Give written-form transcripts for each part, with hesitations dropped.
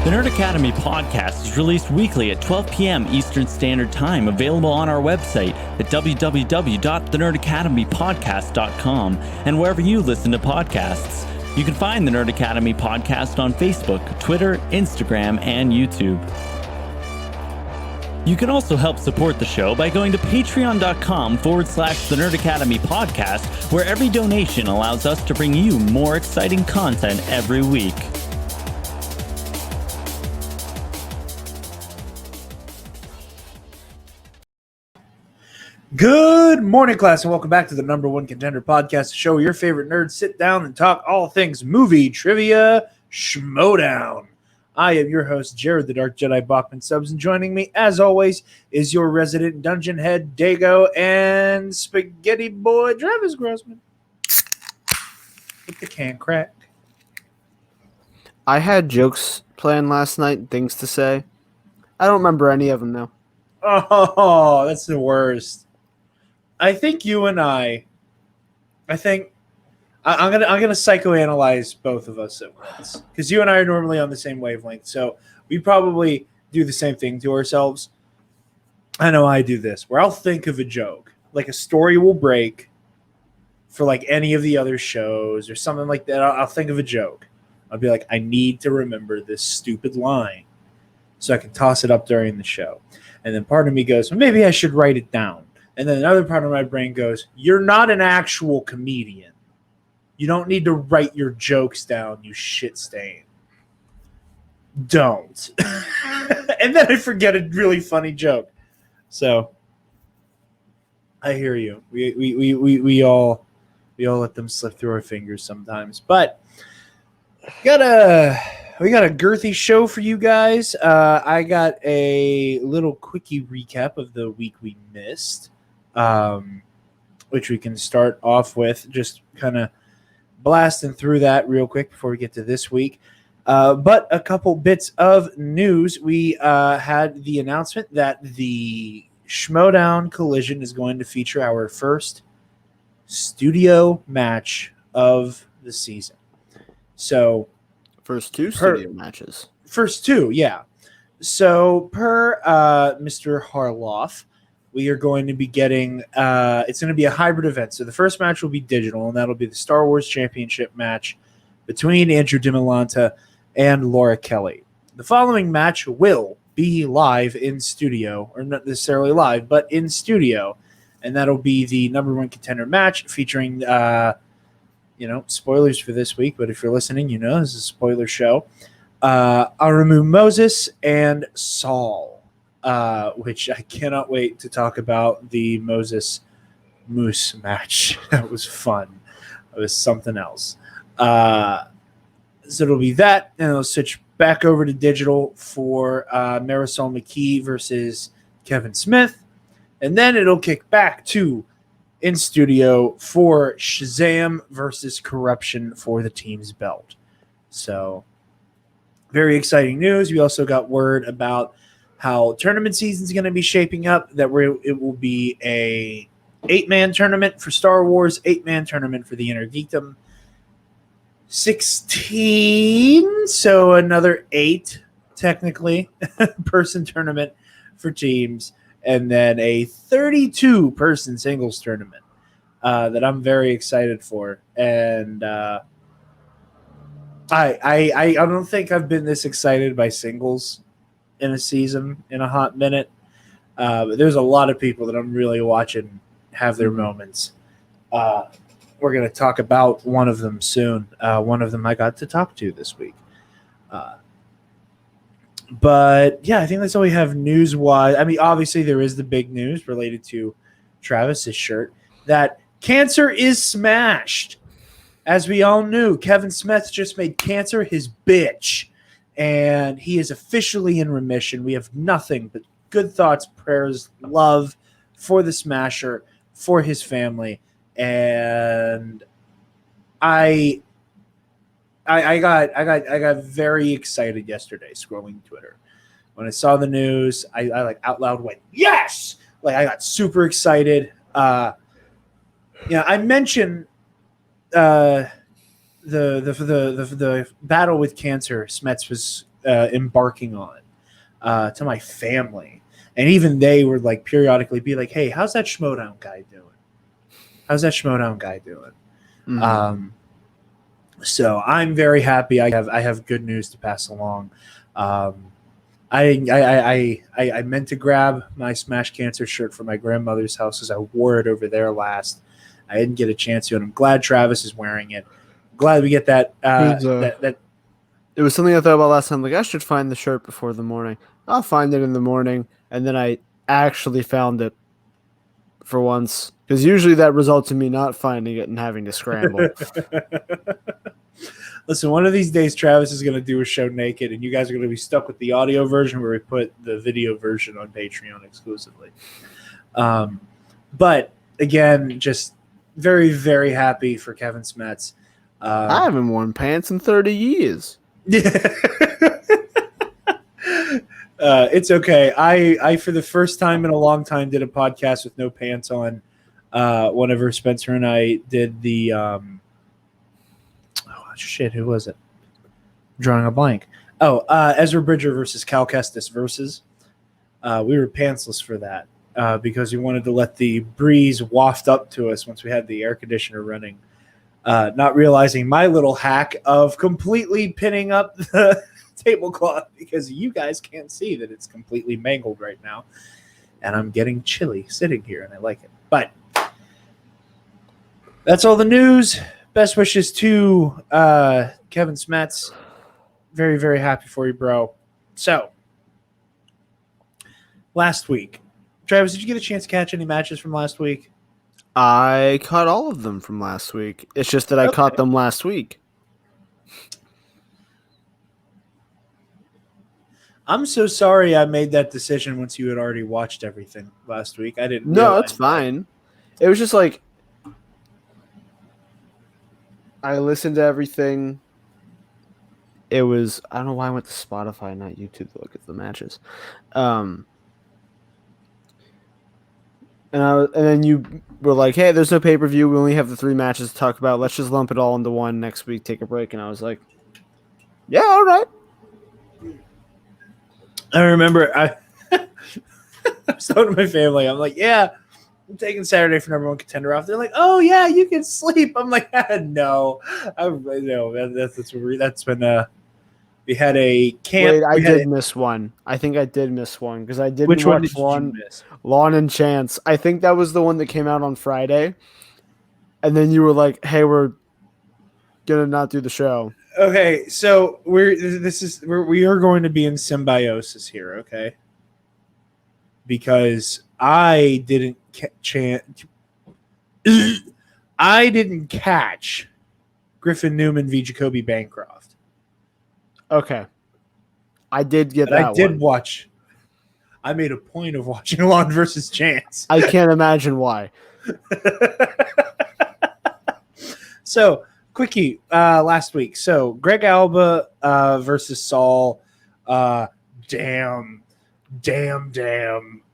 The Nerd Academy podcast is released weekly at 12 p.m. Eastern Standard Time, available on our website at www.thenerdacademypodcast.com and wherever you listen to podcasts. You can find the Nerd Academy podcast on Facebook, Twitter, Instagram, and YouTube. You can also help support the show by going to patreon.com/The Nerd Academy podcast, where every donation allows us to bring you more exciting content every week. Good morning, class, and welcome back to the number one Contender podcast, the show where your favorite nerds sit down and talk all things movie, trivia, schmodown. I am your host, Jarod the Dark Jedi Bateman Subs, and joining me, as always, is your resident dungeon head, Dago, and spaghetti boy, Travis Grossman. With the can crack. I had jokes planned last night, things to say. I don't remember any of them, though. Oh, that's the worst. I think you and I'm gonna psychoanalyze both of us at once, because you and I are normally on the same wavelength, so we probably do the same thing to ourselves. I know I do this, where I'll think of a joke, like a story will break for like any of the other shows or something like that. I'll think of a joke. I'll be like, I need to remember this stupid line so I can toss it up during the show. And then part of me goes, well, maybe I should write it down. And then another part of my brain goes, you're not an actual comedian. You don't need to write your jokes down, you shit stain. Don't. And then I forget a really funny joke. So I hear you. We all let them slip through our fingers sometimes. But we got a girthy show for you guys. I got a little quickie recap of the week we missed. Which we can start off with, just kind of blasting through that real quick before we get to this week. But a couple bits of news. We had the announcement that the Schmodown Collision is going to feature our first studio match of the season. So, First two studio matches. First two, yeah. So, per Mr. Harloff, we are going to be getting it's going to be a hybrid event. So the first match will be digital, and that'll be the Star Wars Championship match between Andrew DiMolanta and Laura Kelly. The following match will be live in studio, or not necessarily live, but in studio, and that'll be the number one contender match featuring, spoilers for this week, but if you're listening, you know this is a spoiler show. Aramu Moses and Saul. Which I cannot wait to talk about the Moses Moose match. That was fun. It was something else. So it'll be that, and it'll switch back over to digital for Marisol McKee versus Kevin Smith, and then it'll kick back to in studio for Shazam versus Corruption for the team's belt. So very exciting news. We also got word about how tournament season is going to be shaping up, that it will be a 8-man tournament for Star Wars, 8-man tournament for the Inner Geekdom, 16, so another 8, technically, person tournament for teams, and then a 32-person singles tournament that I'm very excited for. And I don't think I've been this excited by singles in a season in a hot minute. But there's a lot of people that I'm really watching have their moments. We're going to talk about one of them soon. One of them I got to talk to this week. But yeah, I think that's all we have news-wise. I mean, obviously there is the big news related to Travis's shirt, that cancer is smashed. As we all knew, Kevin Smith just made cancer his bitch. And he is officially in remission. We have nothing but good thoughts, prayers, love for the Smasher, for his family. And I got very excited yesterday scrolling Twitter. When I saw the news, I like out loud went, yes! Like, I got super excited. I mentioned the battle with cancer Smets was embarking on to my family. And even they would like periodically be like, "Hey, how's that Schmodown guy doing? How's that Schmodown guy doing?" Mm-hmm. So I'm very happy. I have good news to pass along. I meant to grab my Smash Cancer shirt from my grandmother's house because I wore it over there last. I didn't get a chance to, and I'm glad Travis is wearing it. Glad we get that. That It was something I thought about last time. Like, I should find the shirt before the morning. I'll find it in the morning, and then I actually found it for once. Because usually that results in me not finding it and having to scramble. Listen, one of these days, Travis is going to do a show naked, and you guys are going to be stuck with the audio version where we put the video version on Patreon exclusively. But again, just very, very happy for Kevin Smets. I haven't worn pants in 30 years. It's okay. I for the first time in a long time did a podcast with no pants on. Whenever Spencer and I did the who was it? I'm drawing a blank. Ezra Bridger versus Cal Kestis versus. We were pantsless for that because we wanted to let the breeze waft up to us once we had the air conditioner running. Not realizing my little hack of completely pinning up the tablecloth because you guys can't see that it's completely mangled right now. And I'm getting chilly sitting here, and I like it. But that's all the news. Best wishes to Kevin Smets. Very, very happy for you, bro. So, last week. Travis, did you get a chance to catch any matches from last week? I caught all of them from last week. It's just that I caught them last week. I'm so sorry I made that decision once you had already watched everything last week. I didn't. No, it's fine. It was just like I listened to everything. It was I don't know why I went to Spotify, not YouTube, to look at the matches. And then you were like, "Hey, there's no pay-per-view. We only have the 3 matches to talk about. Let's just lump it all into one next week. Take a break." And I was like, "Yeah, all right." I remember I was talking to my family. I'm like, "Yeah, I'm taking Saturday for number 1 contender off." They're like, "Oh yeah, you can sleep." I'm like, "No, that's when we had a camp." Wait, I did miss one. I think I did miss one because I didn't Which one watch did you miss? Lawn and Chance. I think that was the one that came out on Friday. And then you were like, "Hey, we're gonna not do the show." Okay, so we are going to be in symbiosis here, okay? Because I didn't catch Griffin Newman v. Jacoby Bancroft. Okay, I did get but that. I did watch. I made a point of watching Lawn versus Chance. I can't imagine why. So, quickie, last week. So, Greg Alba versus Saul. Damn.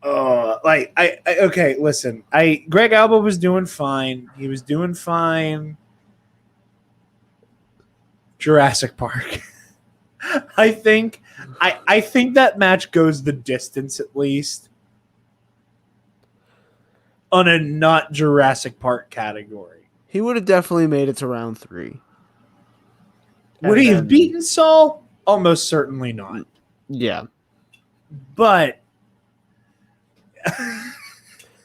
Okay, listen. Greg Alba was doing fine. He was doing fine. Jurassic Park. I think that match goes the distance at least on a not Jurassic Park category. He would have definitely made it to round 3. Would he have beaten Saul? Almost certainly not. Yeah. But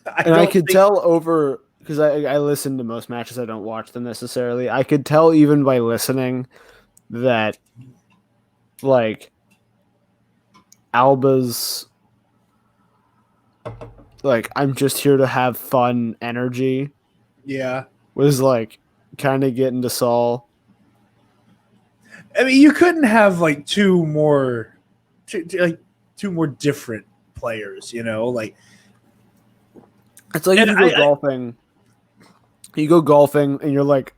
I could tell over because I listen to most matches. I don't watch them necessarily. I could tell even by listening that like Alba's like I'm just here to have fun energy. Yeah. Was like kind of getting to Saul. I mean, you couldn't have like two more different players, you know, like it's like if you go golfing. You go golfing and you're like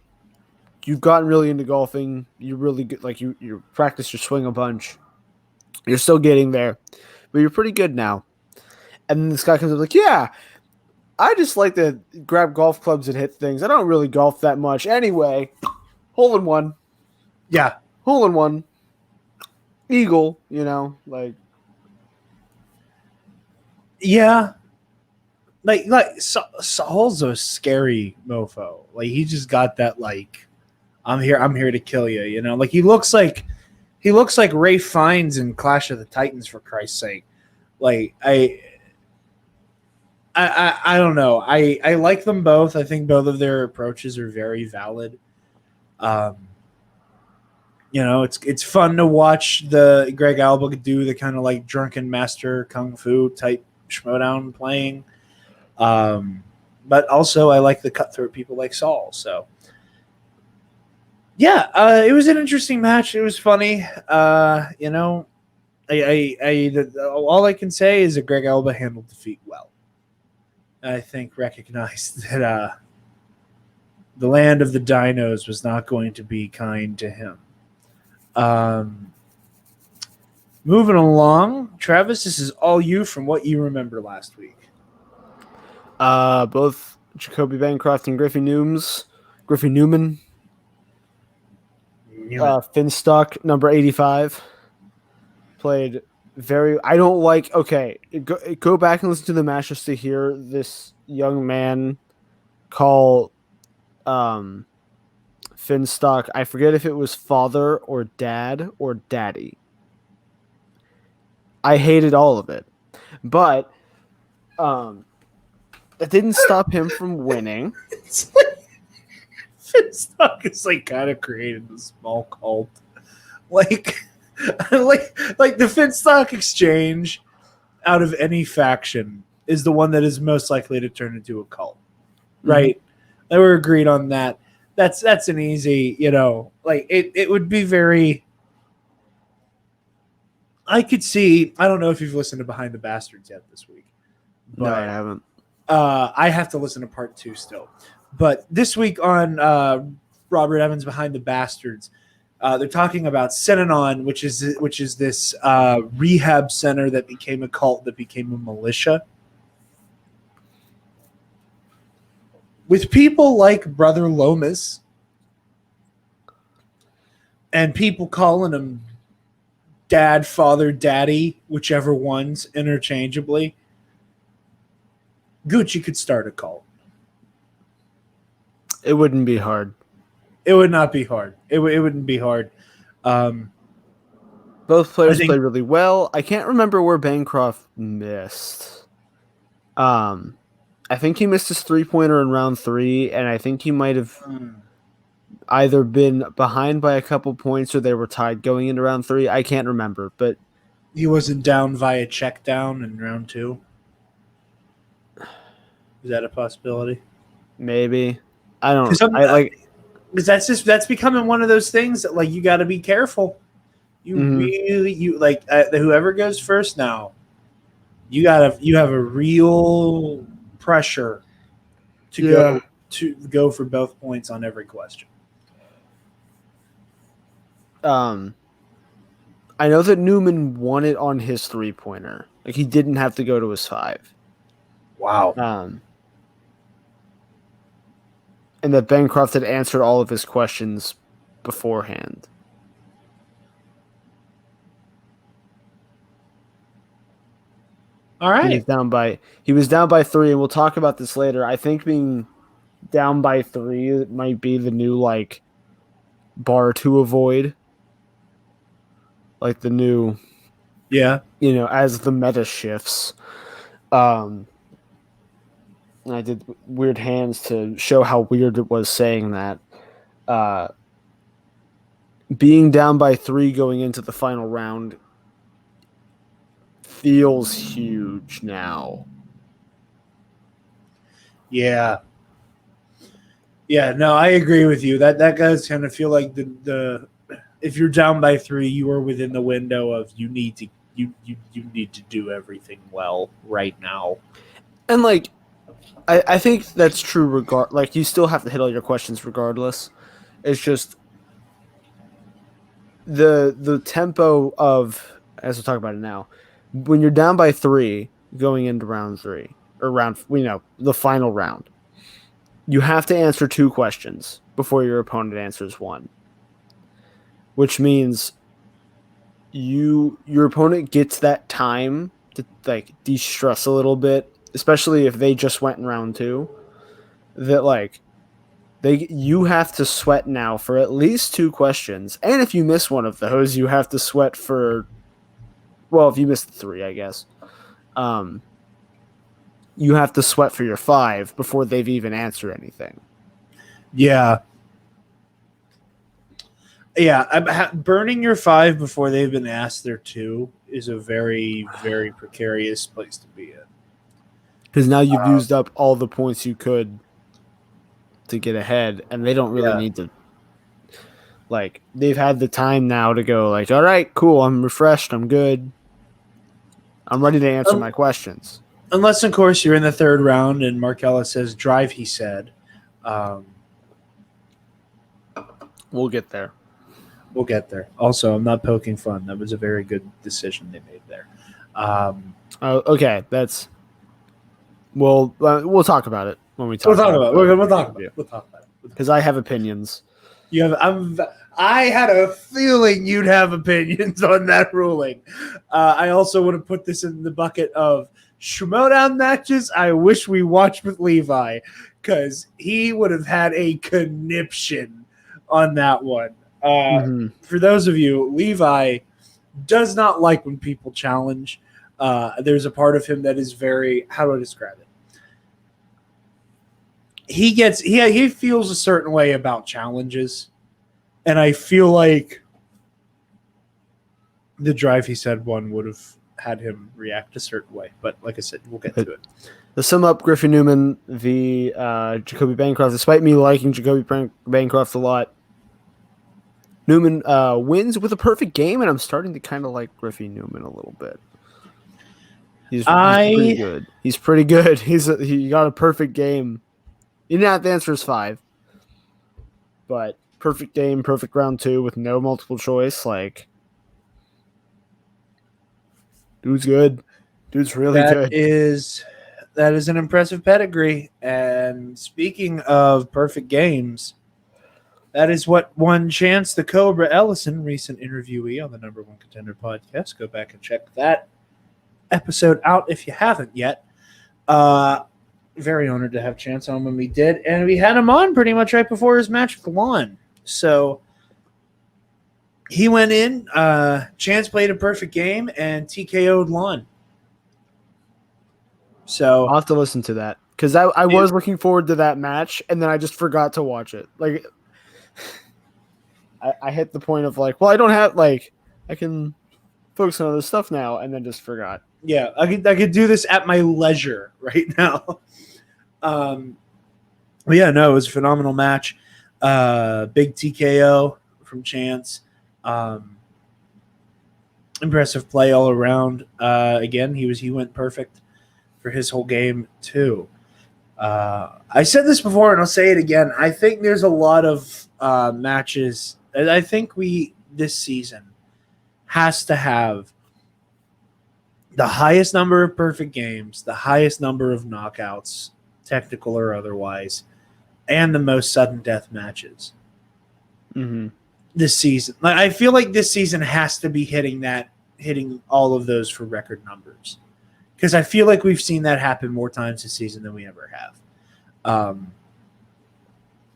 you've gotten really into golfing. You're really good. Like you practice your swing a bunch. You're still getting there, but you're pretty good now. And then this guy comes up like, yeah, I just like to grab golf clubs and hit things. I don't really golf that much anyway. Hole in one. Yeah. Hole in one. Eagle, you know, like Yeah, Saul's a scary mofo. Like he just got that like I'm here to kill you. You know, like he looks like Ray Fiennes in Clash of the Titans, for Christ's sake. Like I don't know. I like them both. I think both of their approaches are very valid. You know, it's fun to watch the Greg Alba do the kind of like drunken master kung fu type schmodown playing. But also I like the cutthroat people like Saul. So yeah, it was an interesting match. It was funny. You know, all I can say is that Greg Alba handled defeat well. I think recognized that the land of the dinos was not going to be kind to him. Moving along, Travis, this is all you from what you remember last week. both Jacoby Bancroft and Griffey Newman. Finstock, number 85, played very. I don't like. Okay, go back and listen to the match just to hear this young man call Finstock. I forget if it was father or dad or daddy. I hated all of it, but that didn't stop him from winning. It's like Finstock is like kind of created a small cult, like like the Finstock exchange out of any faction is the one that is most likely to turn into a cult, right? Mm-hmm. We're agreed on that. That's an easy, you know, like it would be very. I could see. I don't know if you've listened to Behind the Bastards yet this week. But, no, I haven't. I have to listen to part 2 still. But this week on Robert Evans' Behind the Bastards, they're talking about Synanon, which is this rehab center that became a cult, that became a militia. With people like Brother Lomas and people calling him dad, father, daddy, whichever ones interchangeably, Gucci could start a cult. It wouldn't be hard. It would not be hard. It wouldn't be hard. Both players played really well. I can't remember where Bancroft missed. I think he missed his 3-pointer in round 3, and I think he might have either been behind by a couple points or they were tied going into round 3. I can't remember, but he wasn't down via check down in round 2. Is that a possibility? Maybe. I don't know. Because that's becoming one of those things that like you got to be careful. You whoever goes first now, you have a real pressure to go for both points on every question. I know that Newman won it on his 3-pointer. Like he didn't have to go to his 5. Wow. And that Bancroft had answered all of his questions beforehand. All right. He was down by 3, and we'll talk about this later. I think being down by 3 might be the new like bar to avoid. Like the new, as the meta shifts. I did weird hands to show how weird it was saying that. Being down by 3 going into the final round feels huge now. Yeah. Yeah, no, I agree with you. That does kind of feel like the if you're down by 3, you are within the window of you need to do everything well right now. And like I think that's true like you still have to hit all your questions regardless. It's just the tempo of, as we'll talk about it now, when you're down by 3 going into round 3 or the final round, you have to answer 2 questions before your opponent answers 1, which means your opponent gets that time to like de-stress a little bit, especially if they just went in round 2. That like you have to sweat now for at least 2 questions, and if you miss one of those, you have to sweat for. Well, if you missed 3, I guess. You have to sweat for your 5 before they've even answered anything. Yeah. Yeah, burning your 5 before they've been asked their 2 is a very, very precarious place to be in. Because now you've used up all the points you could to get ahead, and they don't really need to. Like, they've had the time now to go, like, all right, cool, I'm refreshed, I'm good. I'm ready to answer my questions. Unless, of course, you're in the 3rd round and Markella says, drive, he said. We'll get there. We'll get there. Also, I'm not poking fun. That was a very good decision they made there. Okay, that's. We'll talk about it when we talk. We'll talk about it. We'll talk about it. Because I have opinions. You have. I had a feeling you'd have opinions on that ruling. I also want to put this in the bucket of Showdown matches. I wish we watched with Levi, because he would have had a conniption on that one. For those of you, Levi does not like when people challenge. There's a part of him that is very, how do I describe it? He feels a certain way about challenges, and I feel like the drive he said one would have had him react a certain way. But like I said, we'll get to it. To sum up, Griffin Newman v. Jacoby Bancroft. Despite me liking Jacoby Bancroft a lot, Newman wins with a perfect game, and I'm starting to kind of like Griffin Newman a little bit. He's pretty good. He's pretty good. He got a perfect game. He didn't have to answer his 5, but perfect game, perfect round 2 with no multiple choice. Like, dude's good. Dude's really good. That is an impressive pedigree. And speaking of perfect games, that is what won Chance the Cobra Ellison, recent interviewee on the #1 Contender podcast. Go back and check that episode out if you haven't yet. Very honored to have Chance on when we did. And we had him on pretty much right before his match with Lon. So he went in. Chance played a perfect game and TKO'd Lon. So I'll have to listen to that, because I was looking forward to that match, and then I just forgot to watch it. Like, I hit the point of like, well, I don't have, like, I can focus on other stuff now, and then just forgot. Yeah, I could do this at my leisure right now. But yeah, no, it was a phenomenal match. Big TKO from Chance. Impressive play all around. Again, he went perfect for his whole game too. I said this before and I'll say it again. I think there's a lot of matches. I think this season has to have the highest number of perfect games, the highest number of knockouts, technical or otherwise, and the most sudden death matches. This season. Like, I feel like this season has to be hitting all of those for record numbers, because I feel like we've seen that happen more times this season than we ever have.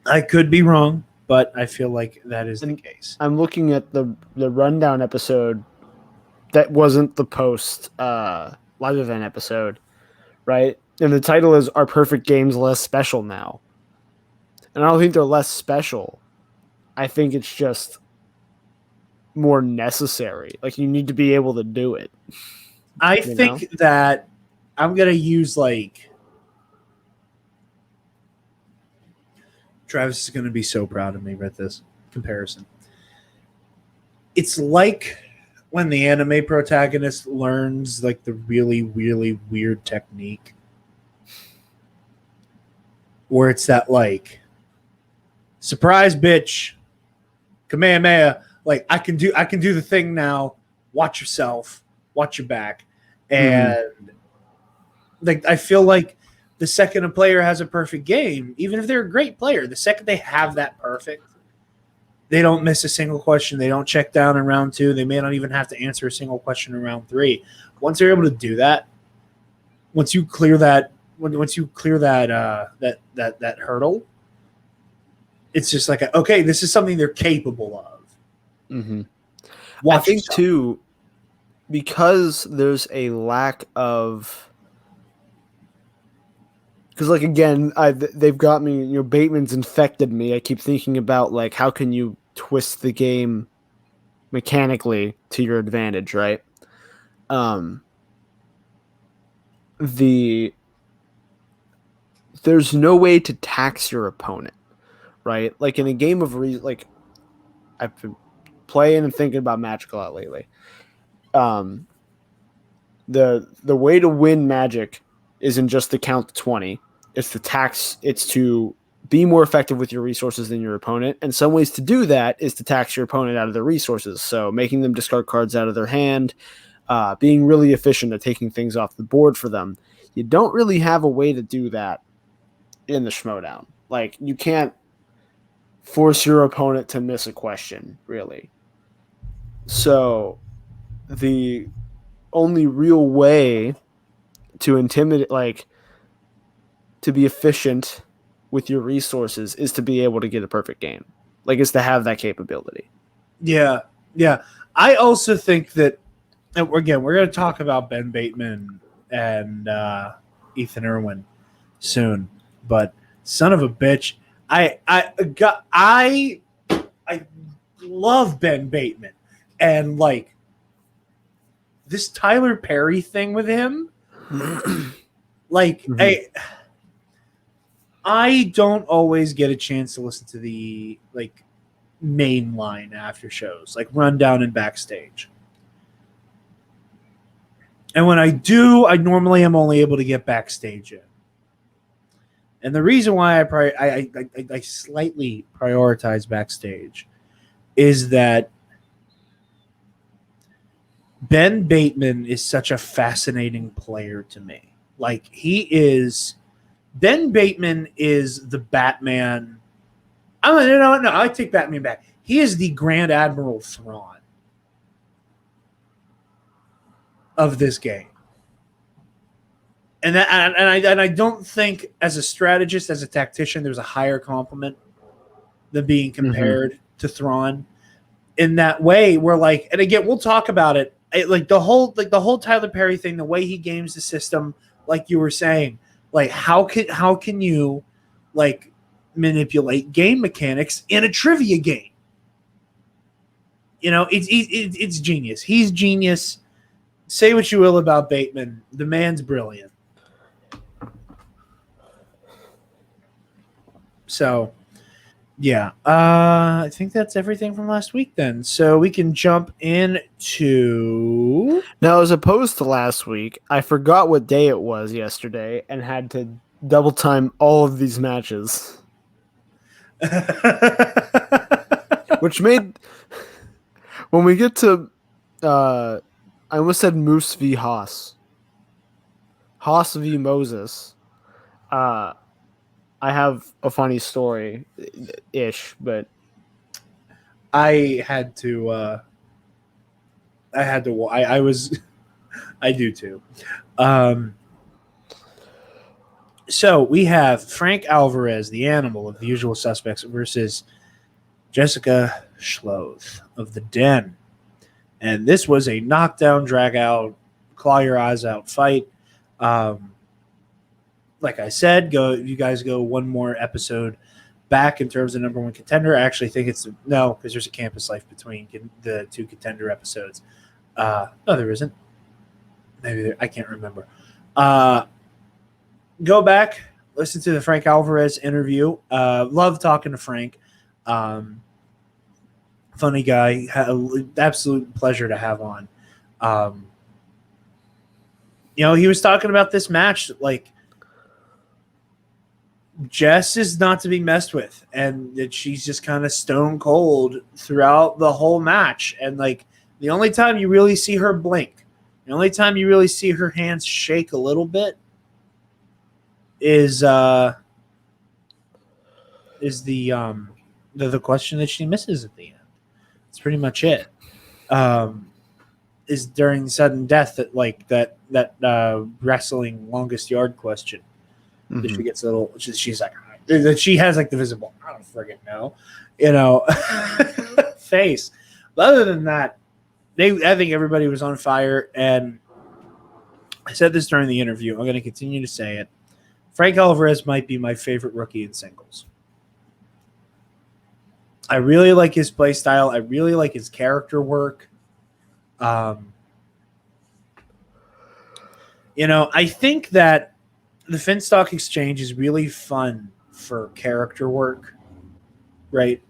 I could be wrong, but I feel like that is the case. I'm looking at the rundown episode that wasn't the post live event episode, right? And the title is "Are Perfect Games Less Special Now?" And I don't think they're less special. I think it's just more necessary. Like, you need to be able to do it. I think that I'm going to use, like, Travis is going to be so proud of me with this comparison. It's like when the anime protagonist learns, like, the really, really weird technique, where it's that, like, surprise, bitch, Kamehameha, like, I can do the thing now. Watch yourself, watch your back. And like, I feel like the second a player has a perfect game, even if they're a great player, the second they have that perfect, They don't miss a single question. They don't check down in round 2. They may not even have to answer a single question in round 3. Once they're able to do that, once you clear that that hurdle, it's just like, okay, this is something they're capable of. Mm-hmm. I think too, because there's a lack of, because like again, they've got me. Bateman's infected me. I keep thinking about like how can you twist the game mechanically to your advantage, right? There's no way to tax your opponent, right? Like in a game of like I've been playing and thinking about Magic a lot lately. The way to win Magic isn't just to count to 20. It's to be more effective with your resources than your opponent. And some ways to do that is to tax your opponent out of their resources. So making them discard cards out of their hand, being really efficient at taking things off the board for them. You don't really have a way to do that in the Schmodown. Like, you can't force your opponent to miss a question, really. So the only real way to intimidate, like, to be efficient with your resources is to be able to get a perfect game. Like, is to have that capability. Yeah. I also think that, again, we're going to talk about Ben Bateman and Ethan Irwin soon, but son of a bitch, I love Ben Bateman, and like this Tyler Perry thing with him, like I don't always get a chance to listen to the like main line after shows, like rundown and backstage. And when I do, I normally am only able to get backstage in. And the reason why I slightly prioritize backstage is that Ben Bateman is such a fascinating player to me. Like, Ben Bateman is the Batman. I take Batman back. He is the Grand Admiral Thrawn of this game. And I don't think, as a strategist, as a tactician, there's a higher compliment than being compared to Thrawn. In that way, we're like, and again, we'll talk about it. Like the whole Tyler Perry thing, the way he games the system, like you were saying, like how can you like manipulate game mechanics in a trivia game? It's genius. He's genius. Say what you will about Bateman, the man's brilliant. So, yeah, I think that's everything from last week then. So we can jump into... Now, as opposed to last week, I forgot what day it was yesterday and had to double time all of these matches. Which made... When we get to... I almost said Moose v. Haas. Haas v. Moses. I have a funny story-ish, but I do too. So we have Frank Alvarez, the animal of the Usual Suspects, versus Jessica Schloth of the Den. And this was a knockdown, drag out, claw your eyes out fight. Like I said, you guys go one more episode back in terms of number one contender. I actually think because there's a campus life between the two contender episodes. No, there isn't. Maybe I can't remember. Go back, listen to the Frank Alvarez interview. Love talking to Frank. Funny guy. Absolute pleasure to have on. He was talking about this match, like, Jess is not to be messed with, and that she's just kind of stone cold throughout the whole match. And like the only time you really see her blink, the only time you really see her hands shake a little bit is the the question that she misses at the end. That's pretty much it. Is during sudden death that wrestling longest yard question. That she gets a little. She's like, that she has like the visible. I don't friggin' know, face. But other than that, I think everybody was on fire, and I said this during the interview. I'm going to continue to say it. Frank Alvarez might be my favorite rookie in singles. I really like his play style. I really like his character work. I think that the Finstock Exchange is really fun for character work, right?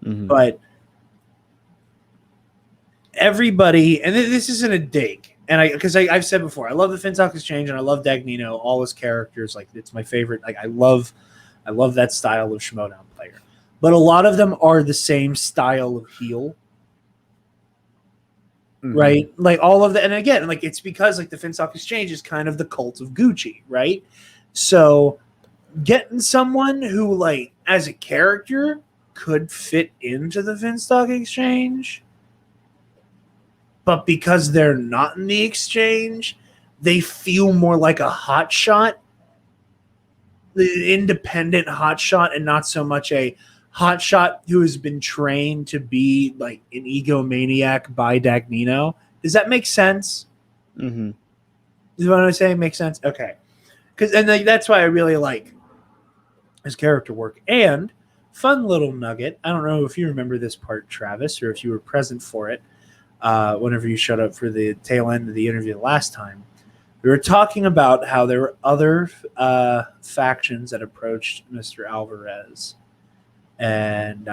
Mm-hmm. But everybody, and this isn't a dig, and because I've said before, I love the Finstock Exchange and I love Dagnino, all his characters. Like, it's my favorite. Like, I love that style of Schmoedown player. But a lot of them are the same style of heel. Mm-hmm. Right? Like, all of that. And again, like, it's because like the Finstock Exchange is kind of the cult of Gucci, right? So getting someone who, like, as a character could fit into the Finstock Exchange, but because they're not in the exchange, they feel more like a hotshot, the independent hotshot, and not so much a hotshot who has been trained to be like an egomaniac by Dagnino. Does that make sense? Mm-hmm. Is what I'm saying make sense? Okay. And that's why I really like his character work. And fun little nugget. I don't know if you remember this part, Travis, or if you were present for it whenever you showed up for the tail end of the interview last time. We were talking about how there were other factions that approached Mr. Alvarez. And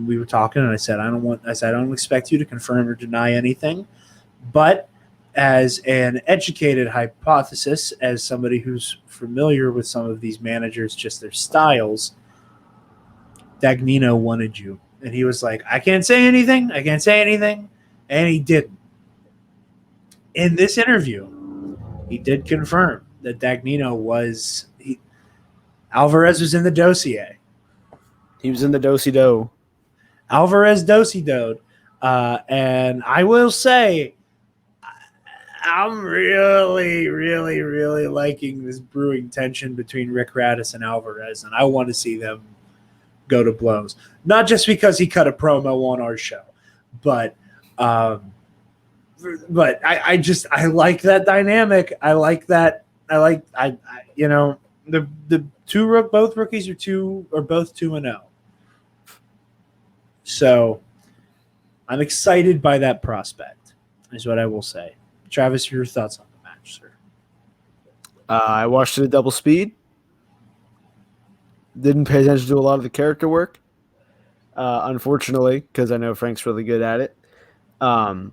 we were talking, and I said, I don't expect you to confirm or deny anything, but as an educated hypothesis, as somebody who's familiar with some of these managers, just their styles, Dagnino wanted you. And he was like, I can't say anything. And he didn't. In this interview, he did confirm that Dagnino Alvarez was in the dossier. He was in the do-si-do. Alvarez do-si-doed. And I will say, I'm really, really, really liking this brewing tension between Rick Radis and Alvarez, and I want to see them go to blows. Not just because he cut a promo on our show, but I like that dynamic. I like that. The both rookies are both 2-0. So I'm excited by that prospect, is what I will say. Travis, your thoughts on the match, sir? I watched it at double speed. Didn't pay attention to a lot of the character work, unfortunately, because I know Frank's really good at it. I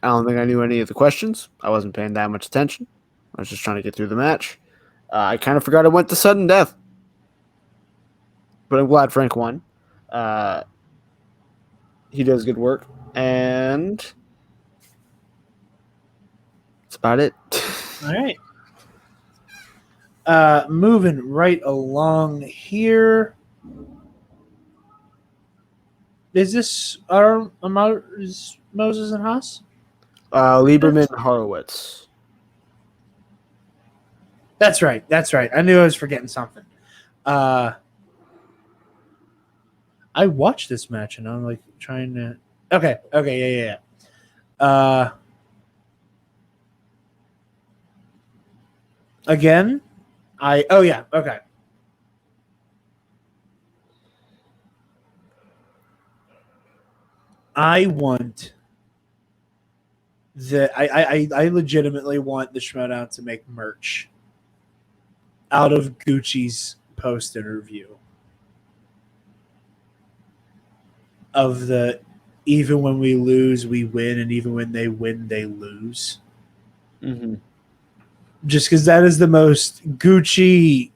don't think I knew any of the questions. I wasn't paying that much attention. I was just trying to get through the match. I kind of forgot it went to sudden death. But I'm glad Frank won. He does good work. And that's about it. All right. Moving right along here. Is this is Moses and Haas? Lieberman and Horowitz. That's right. I knew I was forgetting something. I watched this match and I'm like trying to. Okay, yeah. Again, okay. I want I legitimately want the Schmoedown to make merch out of Gucci's post interview of the even when we lose, we win, and even when they win, they lose. Mm-hmm. Just because that is the most Gucci,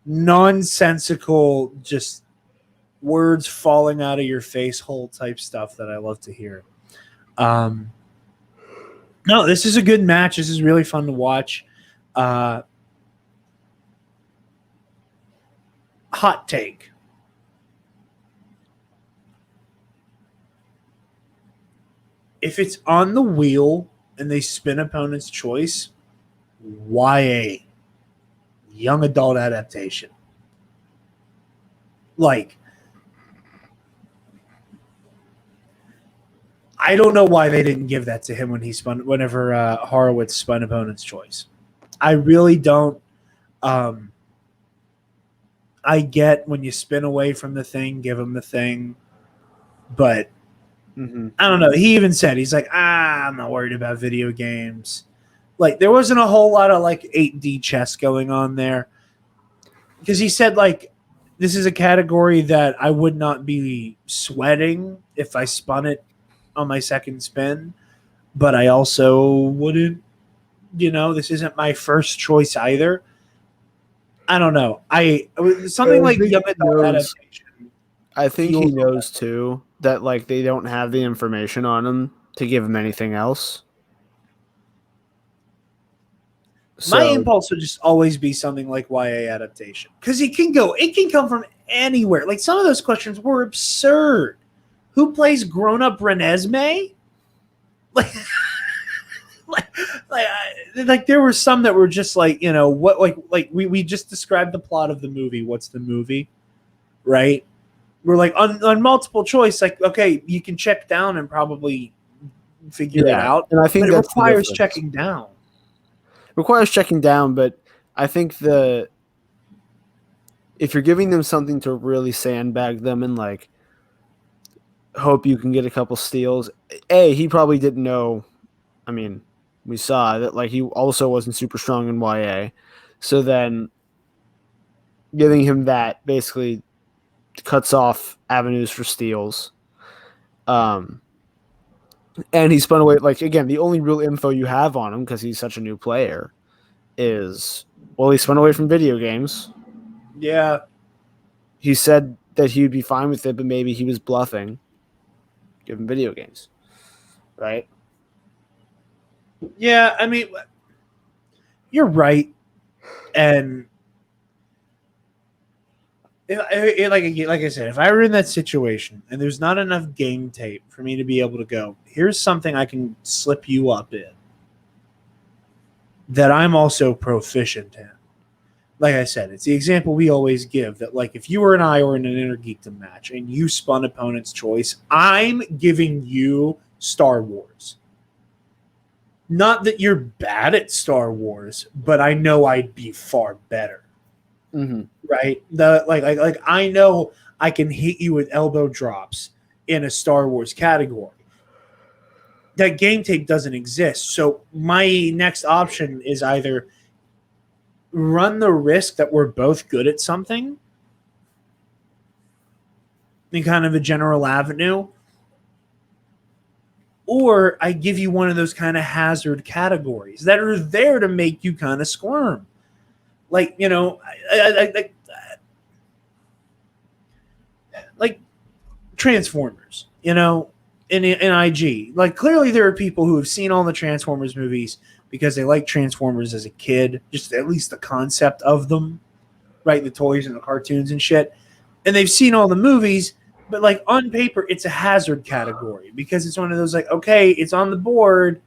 nonsensical, just words falling out of your face hole type stuff that I love to hear. No, this is a good match. This is really fun to watch. hot take. If it's on the wheel and they spin opponent's choice, YA, young adult adaptation. Like, I don't know why they didn't give that to him whenever Horowitz spun opponent's choice. I really don't. I get when you spin away from the thing, give him the thing, but I don't know. He even said, he's like, I'm not worried about video games. Like, there wasn't a whole lot of like 8D chess going on there, because he said like, this is a category that I would not be sweating if I spun it on my second spin, but I also wouldn't, this isn't my first choice either. I don't know. Something like young adult adaptation. I think he knows too that like they don't have the information on him to give him anything else. My impulse would just always be something like YA adaptation, because it can come from anywhere. Like, some of those questions were absurd. Who plays grown-up Renesmee? Like there were some that were just like, what, like we just described the plot of the movie. What's the movie, right? We're like on multiple choice. Like, okay, you can check down and probably figure it out, and I think it requires checking down. Requires checking down, but I think if you're giving them something to really sandbag them and like hope you can get a couple steals, he probably didn't know. I mean, we saw that like he also wasn't super strong in YA, so then giving him that basically cuts off avenues for steals. And he spun away. Like, again, the only real info you have on him, because he's such a new player, is, well, he spun away from video games. Yeah. He said that he would be fine with it, but maybe he was bluffing. Give him video games. Right? Yeah, I mean, you're right. And like I said, if I were in that situation and there's not enough game tape for me to be able to go, here's something I can slip you up in that I'm also proficient in. Like I said, it's the example we always give that, like, if you or I were in an Intergeekdom match and you spun opponent's choice, I'm giving you Star Wars. Not that you're bad at Star Wars, but I know I'd be far better. Mm-hmm. Right? Like I know I can hit you with elbow drops in a Star Wars category. That game tape doesn't exist. So my next option is either run the risk that we're both good at something in kind of a general avenue, or I give you one of those kind of hazard categories that are there to make you kind of squirm. Like, like Transformers, in IG. Like, clearly there are people who have seen all the Transformers movies because they like Transformers as a kid, just at least the concept of them, right? The toys and the cartoons and shit. And they've seen all the movies, but like on paper, it's a hazard category because it's one of those like, okay, it's on the board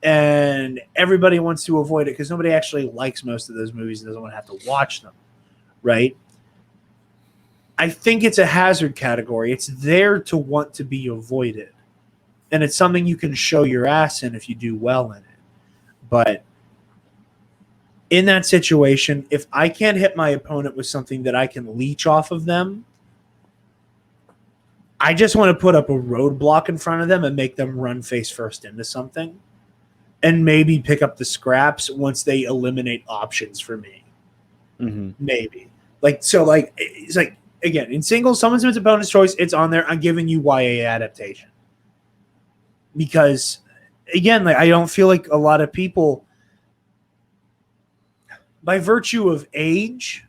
and everybody wants to avoid it because nobody actually likes most of those movies and doesn't want to have to watch them, right? I think it's a hazard category. It's there to want to be avoided. And it's something you can show your ass in if you do well in it. But in that situation, if I can't hit my opponent with something that I can leech off of them, I just want to put up a roadblock in front of them and make them run face first into something and maybe pick up the scraps once they eliminate options for me. Mm-hmm. Maybe. It's like, again, in singles, someone's opponent's choice, it's on there. I'm giving you YA adaptation. Because, again, like, I don't feel like a lot of people, by virtue of age,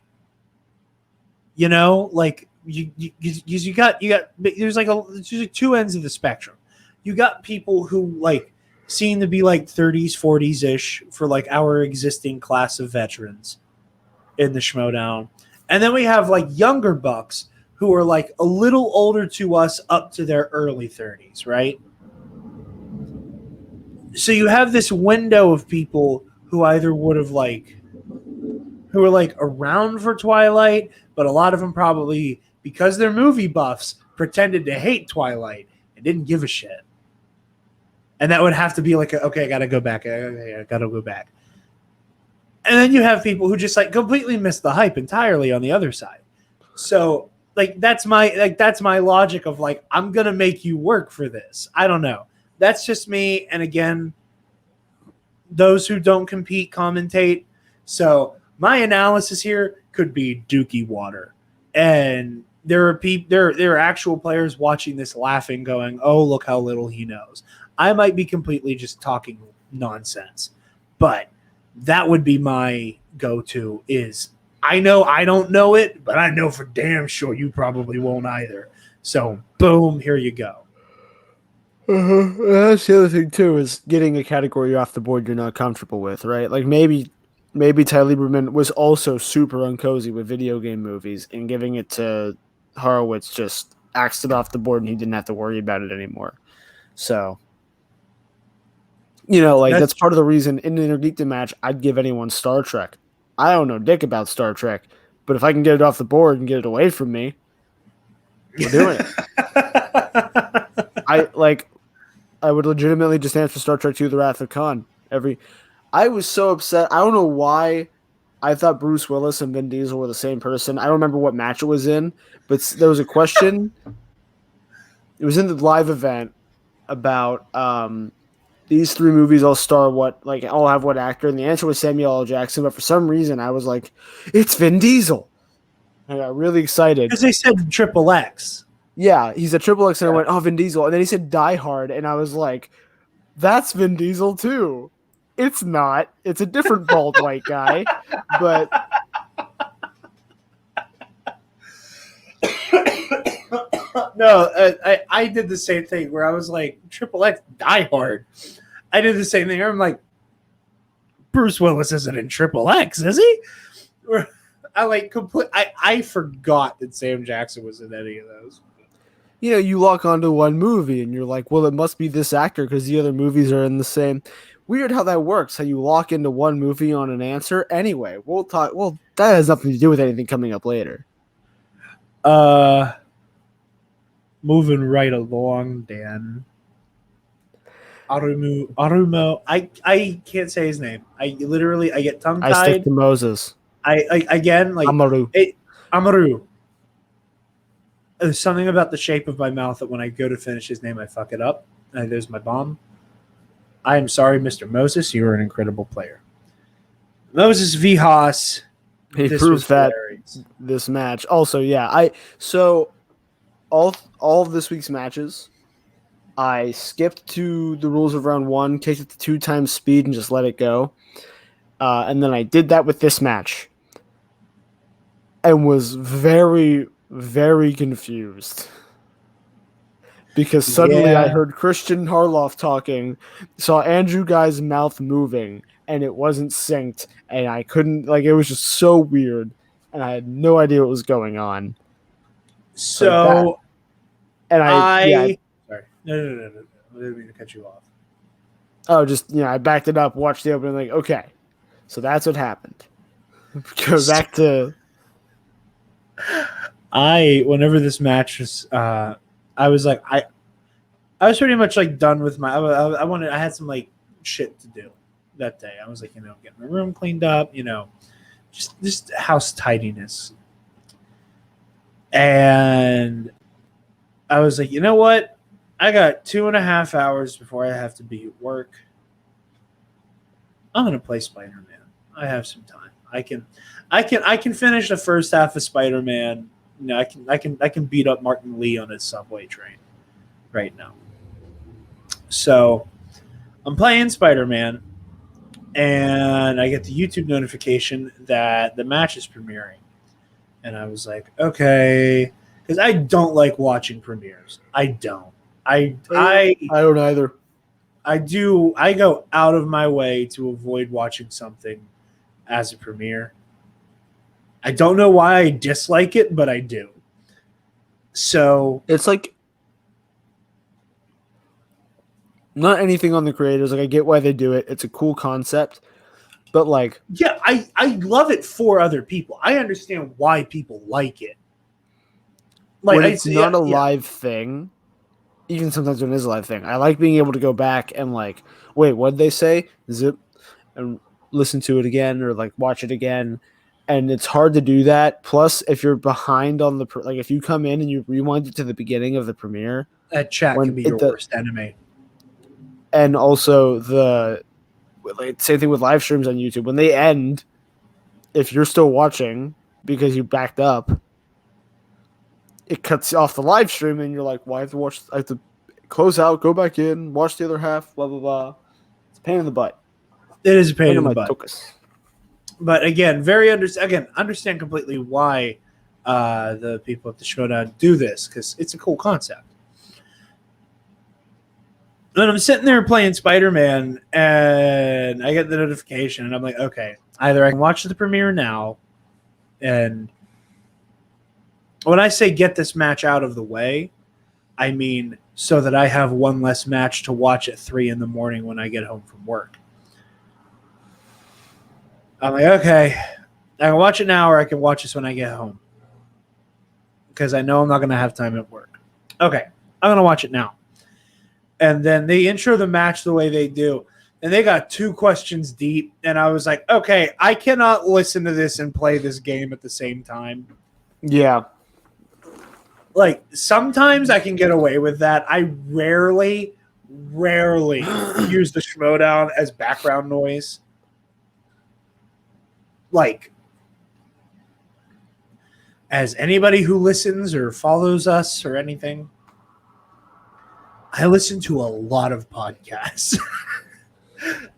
like, you got there's usually two ends of the spectrum. You got people who like seem to be like 30s, 40s ish for like our existing class of veterans in the Schmodown, And then we have like younger bucks who are like a little older to us up to their early 30s, right? So you have this window of people who either would have like who were like around for Twilight, but a lot of them probably, because they're movie buffs, pretended to hate Twilight and didn't give a shit. And that would have to be like, okay, I gotta go back. I gotta go back. And then you have people who just like completely miss the hype entirely on the other side. So like that's my logic of like, I'm gonna make you work for this. I don't know. That's just me. And again, those who don't compete commentate. So my analysis here could be dookie water. And there are actual players watching this laughing, going, oh, look how little he knows. I might be completely just talking nonsense. But that would be my go-to is I know I don't know it, but I know for damn sure you probably won't either. So boom, here you go. That's the other thing too, is getting a category off the board you're not comfortable with, right? Like maybe Ty Lieberman was also super uncozy with video game movies, and giving it to Horowitz just axed it off the board and he didn't have to worry about it anymore. So, that's part of the reason in an Intergeekdom match I'd give anyone Star Trek. I don't know dick about Star Trek, but if I can get it off the board and get it away from me, we're doing it. I would legitimately just answer Star Trek II: The Wrath of Khan. I was so upset. I don't know why I thought Bruce Willis and Vin Diesel were the same person. I don't remember what match it was in, but there was a question. It was in the live event about these three movies all star what, like, all have what actor, and the answer was Samuel L. Jackson. But for some reason, I was like, it's Vin Diesel. I got really excited because they said Triple X. Yeah, he's a Triple X, and I went, oh, Vin Diesel. And then he said Die Hard, and I was like, that's Vin Diesel too. It's not. It's a different bald white guy. But no, I did the same thing where I was like, Triple X, Die Hard. I did the same thing. I'm like, Bruce Willis isn't in Triple X, is he? I forgot that Sam Jackson was in any of those. You lock onto one movie and you're like, well, it must be this actor because the other movies are in the same. Weird how that works, how you lock into one movie on an answer. Anyway, we'll talk. Well, that has nothing to do with anything coming up later. Moving right along, Dan. Arumo. I can't say his name. I get tongue tied. I stick to Moses. Amaru. There's something about the shape of my mouth that when I go to finish his name, I fuck it up. There's my bomb. I am sorry, Mr. Moses. You are an incredible player. Moses v. Haas. He proved that this match. Also, yeah. So all of this week's matches, I skipped to the rules of round one, kicked it to 2 times speed, and just let it go. And then I did that with this match. And was very, very confused. Because suddenly I heard Christian Harloff talking, saw Andrew Guy's mouth moving, and it wasn't synced, and I couldn't, it was just so weird, and I had no idea what was going on. So sorry. No. I didn't mean to cut you off. Oh, just, I backed it up, watched the opening, okay. So that's what happened. Go back to... Whenever this match was, I was like, I was pretty much done with my. I had some shit to do that day. I was getting my room cleaned up, just house tidiness. And I was like, you know what? I got 2.5 hours before I have to be at work. I'm gonna play Spider-Man. I have some time. I can finish the first half of Spider-Man. I can beat up Martin Lee on his subway train right now. So I'm playing Spider-Man, and I get the YouTube notification that the match is premiering. And I was like, okay, because I don't like watching premieres. I don't. I don't either. I go out of my way to avoid watching something as a premiere. I don't know why I dislike it, but I do. So it's like not anything on the creators. Like I get why they do it. It's a cool concept, but like yeah, I love it for other people. I understand why people like it. Like when it's not a live thing, even sometimes when it is a live thing, I like being able to go back and like, wait, what did they say? Zip and listen to it again or like watch it again. And it's hard to do that. Plus, if you're behind on the like, if you come in and you rewind it to the beginning of the premiere, that chat can be your worst enemy. And also the like, same thing with live streams on YouTube. When they end, if you're still watching because you backed up, it cuts off the live stream, and you're like, "Why have to watch? I have to close out, go back in, watch the other half." Blah blah blah. It's a pain in the butt. It is a pain in the butt. Focus. But again, understand completely why the people at the Showdown do this, because it's a cool concept. Then I'm sitting there playing Spider-Man, and I get the notification, and I'm like, okay, either I can watch the premiere now, and when I say get this match out of the way, I mean so that I have one less match to watch at 3 a.m. when I get home from work. I'm like, okay, I can watch it now or I can watch this when I get home. Because I know I'm not going to have time at work. Okay, I'm going to watch it now. And then they intro the match the way they do. And they got 2 questions deep. And I was like, okay, I cannot listen to this and play this game at the same time. Yeah. Like, sometimes I can get away with that. I rarely use the Schmodown as background noise. Like, as anybody who listens or follows us or anything, I listen to a lot of podcasts.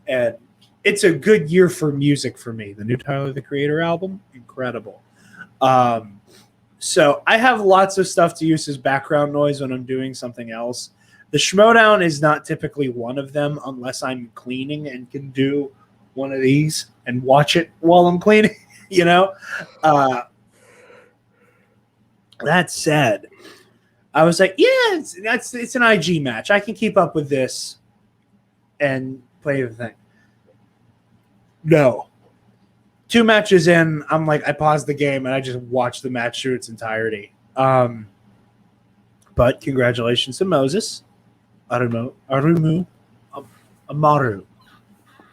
And it's a good year for music for me. The new Tyler, the Creator album, incredible. So I have lots of stuff to use as background noise when I'm doing something else. The Schmodown is not typically one of them unless I'm cleaning and can do one of these and watch it while I'm cleaning, you know? That said, I was like, yeah, it's an IG match. I can keep up with this and play the thing. No. 2 matches in, I'm like, I paused the game and I just watched the match through its entirety. But congratulations to Moses. Amaru.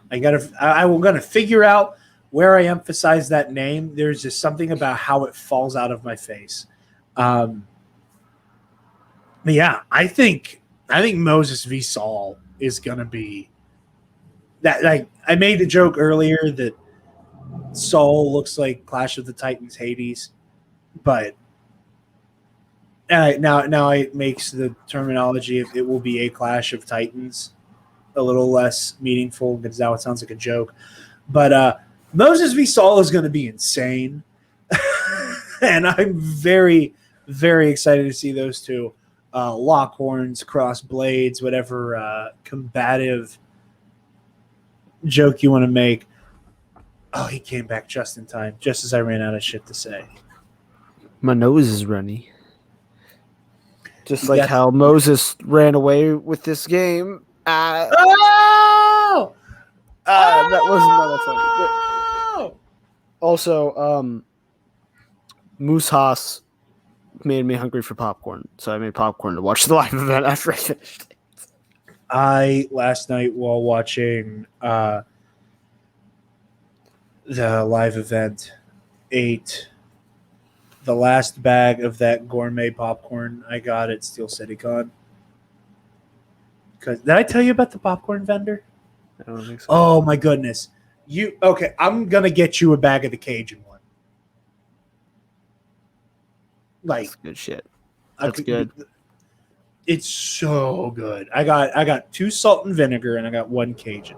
I'm gonna figure out where I emphasize that name. There's just something about how it falls out of my face. But yeah, I think Moses v. Saul is gonna be that. Like, I made the joke earlier that Saul looks like Clash of the Titans Hades, but now it makes the terminology of it will be a Clash of Titans a little less meaningful, because now it sounds like a joke. But Moses v. Saul is going to be insane. And I'm very, very excited to see those two lock horns, cross blades, whatever combative joke you want to make. Oh, he came back just in time, just as I ran out of shit to say. My nose is runny. Just like how Moses ran away with this game. That wasn't that funny. Also, Moose Haas made me hungry for popcorn, so I made popcorn to watch the live event after I finished it. I, last night while watching the live event, ate the last bag of that gourmet popcorn I got at Steel City Con. Did I tell you about the popcorn vendor? I don't think so. Oh my goodness. Okay, I'm gonna get you a bag of the Cajun one. Like, that's good shit. That's good. It's so good. I got 2 salt and vinegar and I got 1 Cajun.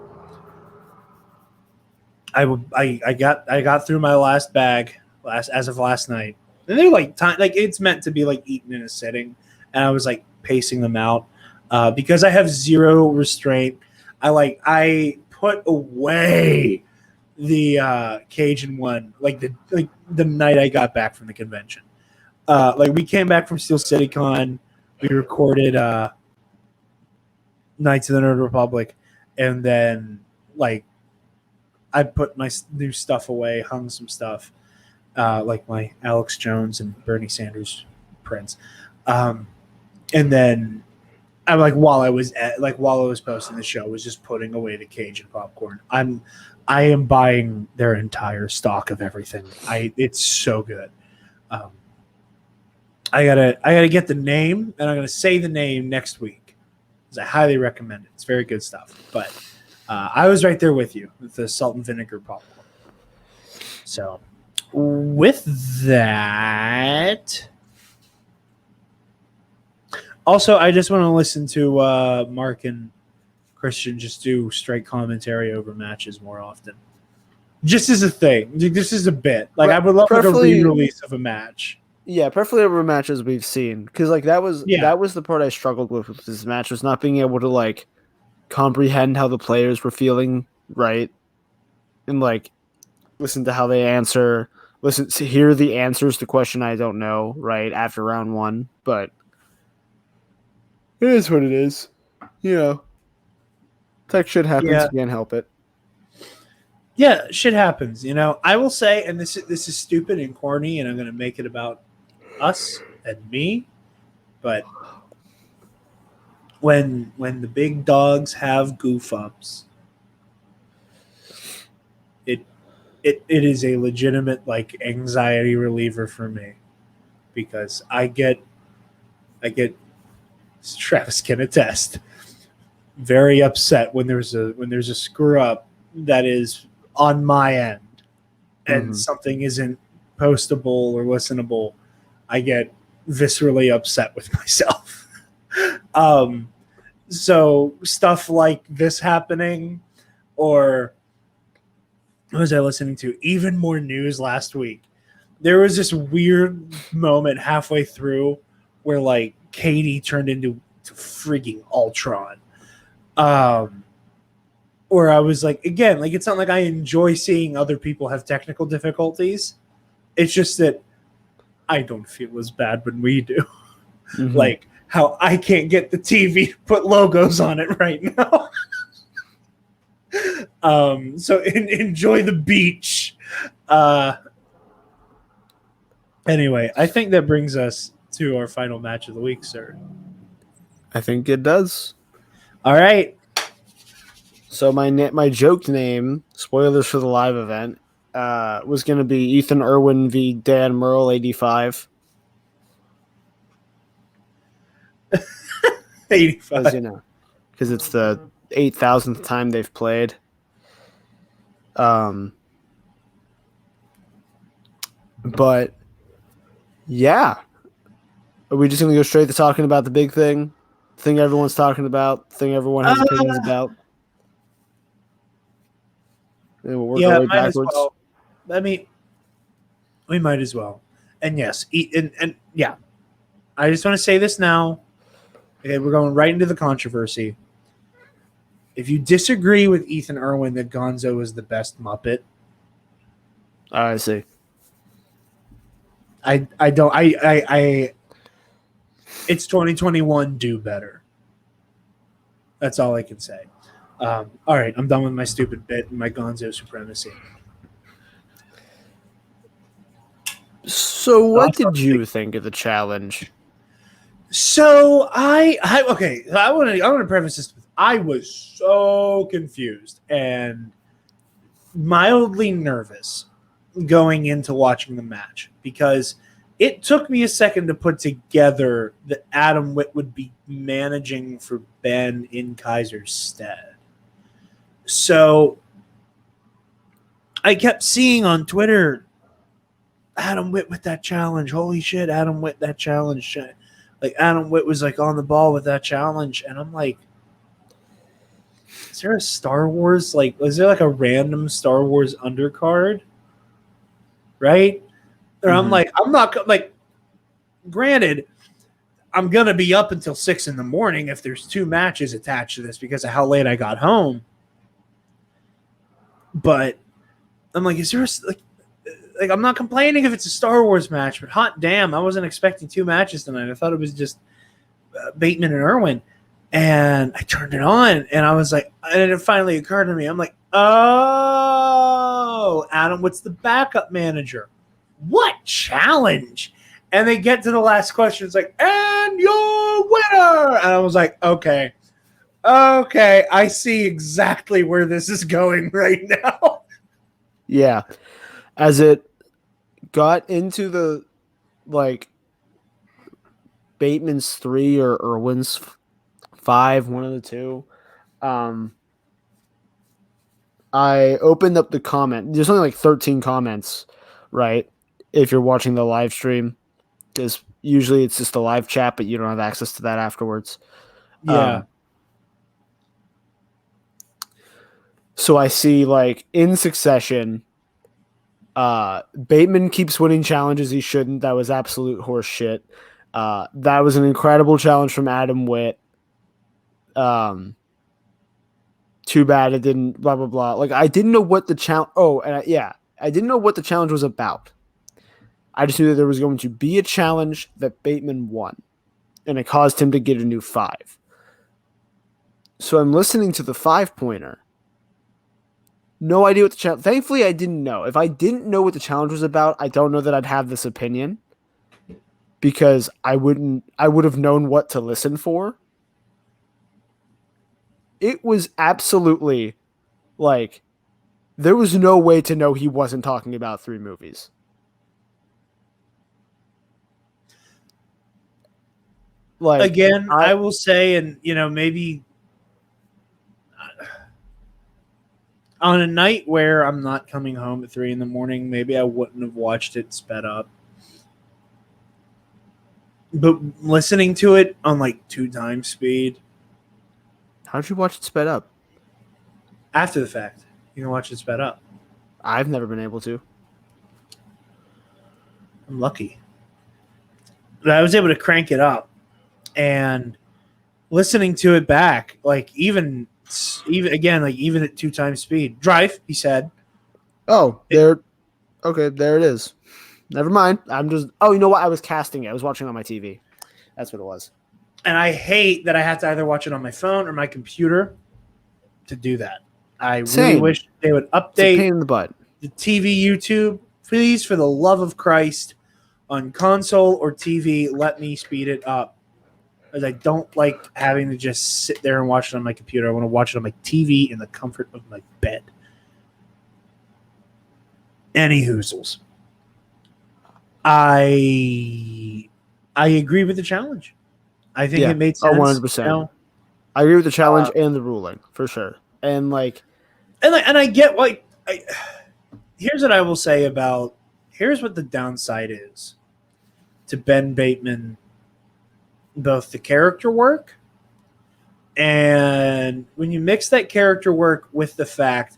I got through my last bag as of last night. And they're like it's meant to be like eaten in a sitting. And I was like pacing them out because I have zero restraint. I put away the Cajun one like the night I got back from the convention. Like we came back from Steel City Con, we recorded Knights of the Nerd Republic, and then like I put my new stuff away, hung some stuff, like my Alex Jones and Bernie Sanders prints, and then I while I was posting the show, was just putting away the Cajun popcorn. I am buying their entire stock of everything. It's so good. I gotta get the name, and I'm gonna say the name next week, because I highly recommend it. It's very good stuff. But I was right there with you with the salt and vinegar popcorn. So with that, also I just want to listen to Mark and Christian just do straight commentary over matches more often. Just as a thing. This is a bit. Like I would love like a re-release of a match. Yeah, preferably over matches we've seen, because like that was the part I struggled with this match, was not being able to like comprehend how the players were feeling, right, and like listen to how they answer, listen to hear the answers to question I don't know, right, after round one. But it is what it is, you know. Tech shit happens. You can't help it. Yeah, shit happens. You know, I will say, and this is stupid and corny, and I'm going to make it about us and me, but when the big dogs have goof ups, it is a legitimate like anxiety reliever for me, because I get Travis can attest, very upset when there's a screw up that is on my end and something isn't postable or listenable. I get viscerally upset with myself. So stuff like this happening, or what was I listening to? Even more news last week. There was this weird moment halfway through where like Katie turned into frigging Ultron. Or I was like, again, like it's not like I enjoy seeing other people have technical difficulties. It's just that I don't feel as bad when we do. Like how I can't get the TV to put logos on it right now. So enjoy the beach. Anyway, I think that brings us to our final match of the week, sir. I think it does. All right. So my joke name, spoilers for the live event, was going to be Ethan Irwin v. Dan Merle, 85. 85. Because it's the 8,000th time they've played. But yeah, are we just going to go straight to talking about the big thing everyone's talking about, thing everyone has opinions about? And we'll work our way backwards. Well. I mean, we might as well. And yes, and yeah, I just want to say this now. Okay, we're going right into the controversy. If you disagree with Ethan Irwin that Gonzo is the best Muppet, I see. I don't. It's 2021. Do better. That's all I can say. All right, I'm done with my stupid bit and my Gonzo supremacy. So what did you think of the challenge? So I want to preface this with, I was so confused and mildly nervous going into watching the match, because it took me a second to put together that Adam Witt would be managing for Ben in Kaiser's stead. So I kept seeing on Twitter, Adam Witt with that challenge. Holy shit, Adam Witt, that challenge. Like Adam Witt was like on the ball with that challenge. And I'm like, is there a Star Wars? Like, is there like a random Star Wars undercard? Right? Or I'm like, I'm not like, granted, I'm going to be up until 6 a.m. if there's 2 matches attached to this because of how late I got home. But I'm like, is there like I'm not complaining if it's a Star Wars match, but hot damn, I wasn't expecting 2 matches tonight. I thought it was just Bateman and Irwin. And I turned it on, and I was like, and it finally occurred to me. I'm like, oh, Adam, what's the backup manager? What challenge? And they get to the last question. It's like, and your winner. And I was like, okay, I see exactly where this is going right now. Yeah. As it got into the, like, Bateman's 3 or Irwin's 5, one of the two, I opened up the comment. There's only like 13 comments, right? If you're watching the live stream, because usually it's just a live chat, but you don't have access to that afterwards. Yeah. So I see, like, in succession, Bateman keeps winning challenges he shouldn't. That was absolute horse shit. That was an incredible challenge from Adam Witt. Too bad it didn't, blah, blah, blah. Like, I didn't know what the challenge... Oh, and I didn't know what the challenge was about. I just knew that there was going to be a challenge that Bateman won, and it caused him to get a new 5. So I'm listening to the 5-pointer. No idea what the challenge... Thankfully, I didn't know. If I didn't know what the challenge was about, I don't know that I'd have this opinion, because I would have known what to listen for. It was absolutely, like, there was no way to know he wasn't talking about 3 movies. Like, again, I will say, and maybe on a night where I'm not coming home at 3 a.m, maybe I wouldn't have watched it sped up. But listening to it on like 2 times speed. How'd you watch it sped up? After the fact, you can watch it sped up. I've never been able to. I'm lucky. But I was able to crank it up, and listening to it back, like even at 2 times speed. Drive, he said. Oh, there it is. Never mind. Oh, you know what? I was casting it. I was watching it on my TV. That's what it was. And I hate that I have to either watch it on my phone or my computer to do that. I really wish they would update it's a pain in the butt. The TV YouTube. Please, for the love of Christ, on console or TV, let me speed it up. Because I don't like having to just sit there and watch it on my computer. I want to watch it on my TV in the comfort of my bed. Any hoozles. I agree with the challenge. I think it made sense. 100%. I agree with the challenge and the ruling, for sure. And I get here's what I will say about here's what the downside is to Ben Bateman, both the character work and when you mix that character work with the fact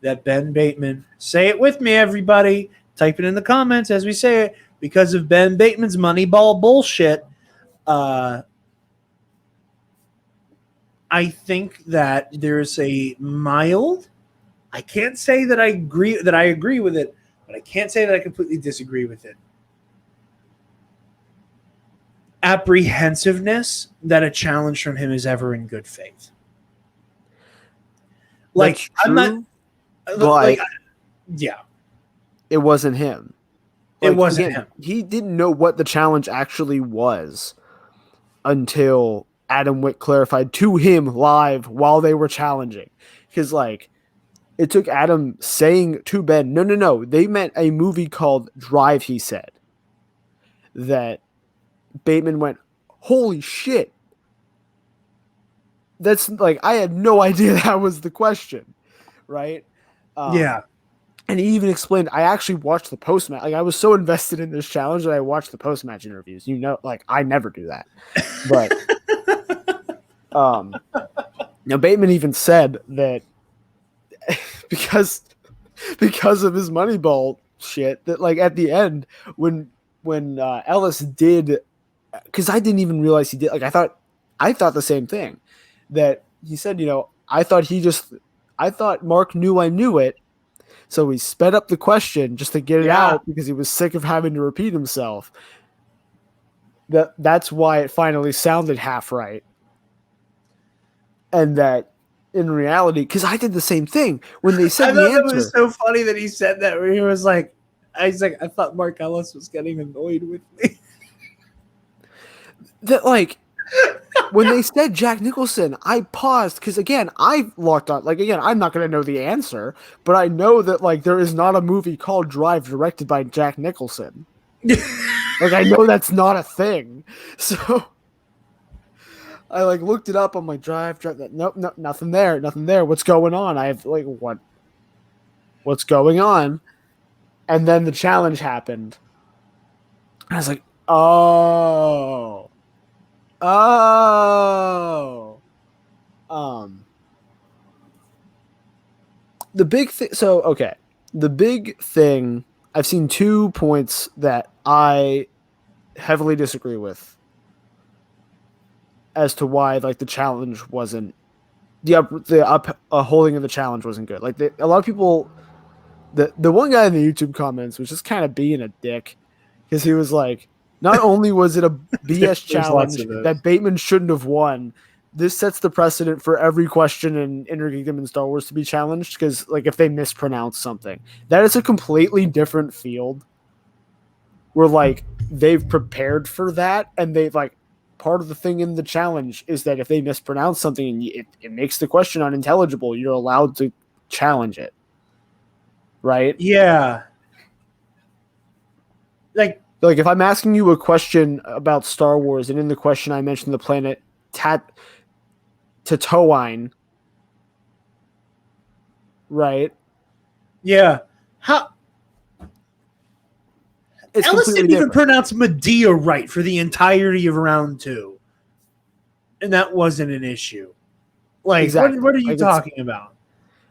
that Ben Bateman, say it with me, everybody, type it in the comments as we say it, because of Ben Bateman's Moneyball bullshit. I think that there's a mild. I can't say that I agree with it, but I can't say that I completely disagree with it. Apprehensiveness that a challenge from him is ever in good faith. Like I'm not. Yeah, it wasn't him. It wasn't him. He didn't know what the challenge actually was until Adam Witt clarified to him live while they were challenging. Because, it took Adam saying to Ben, no, they meant a movie called Drive, he said. That Bateman went, holy shit. That's, I had no idea that was the question, right? Yeah. And he even explained, I actually watched the post-match. I was so invested in this challenge that I watched the post-match interviews. I never do that. But Bateman even said that because of his Moneyball shit, that at the end when Ellis did, because I didn't even realize he did. I thought the same thing, that he said, I thought Mark knew I knew it, So he sped up the question just to get it out because he was sick of having to repeat himself. That's why it finally sounded half right. And that in reality, because I did the same thing when they said the answer. It was so funny that he said that, where he was like, I thought Mark Ellis was getting annoyed with me. That, like, when they said Jack Nicholson, I paused because, again, I locked on. Like, again, I'm not going to know the answer, but I know that, like, there is not a movie called Drive directed by Jack Nicholson. Like, I know that's not a thing. So I, like, looked it up on my Drive. Nope, nothing there. Nothing there. What's going on? I have, like, what's going on? And then the challenge happened. I was like, oh. The big thing. So, okay. The big thing, I've seen 2 points that I heavily disagree with as to why, like, the challenge wasn't the holding of the challenge wasn't good. Like, a lot of people, the one guy in the YouTube comments was just kind of being a dick because he was like, not only was it a BS challenge that Bateman shouldn't have won, this sets the precedent for every question in Inner Geekdom and Star Wars to be challenged because, like, if they mispronounce something, that is a completely different field where, like, they've prepared for that, and they've, like, part of the thing in the challenge is that if they mispronounce something and it makes the question unintelligible, you're allowed to challenge it. Right? Yeah. Like, if I'm asking you a question about Star Wars, and in the question I mentioned the planet Tatooine, right? Yeah. How? Ellison didn't even pronounce Medea right for the entirety of round 2, and that wasn't an issue. Like, exactly. What are you talking about?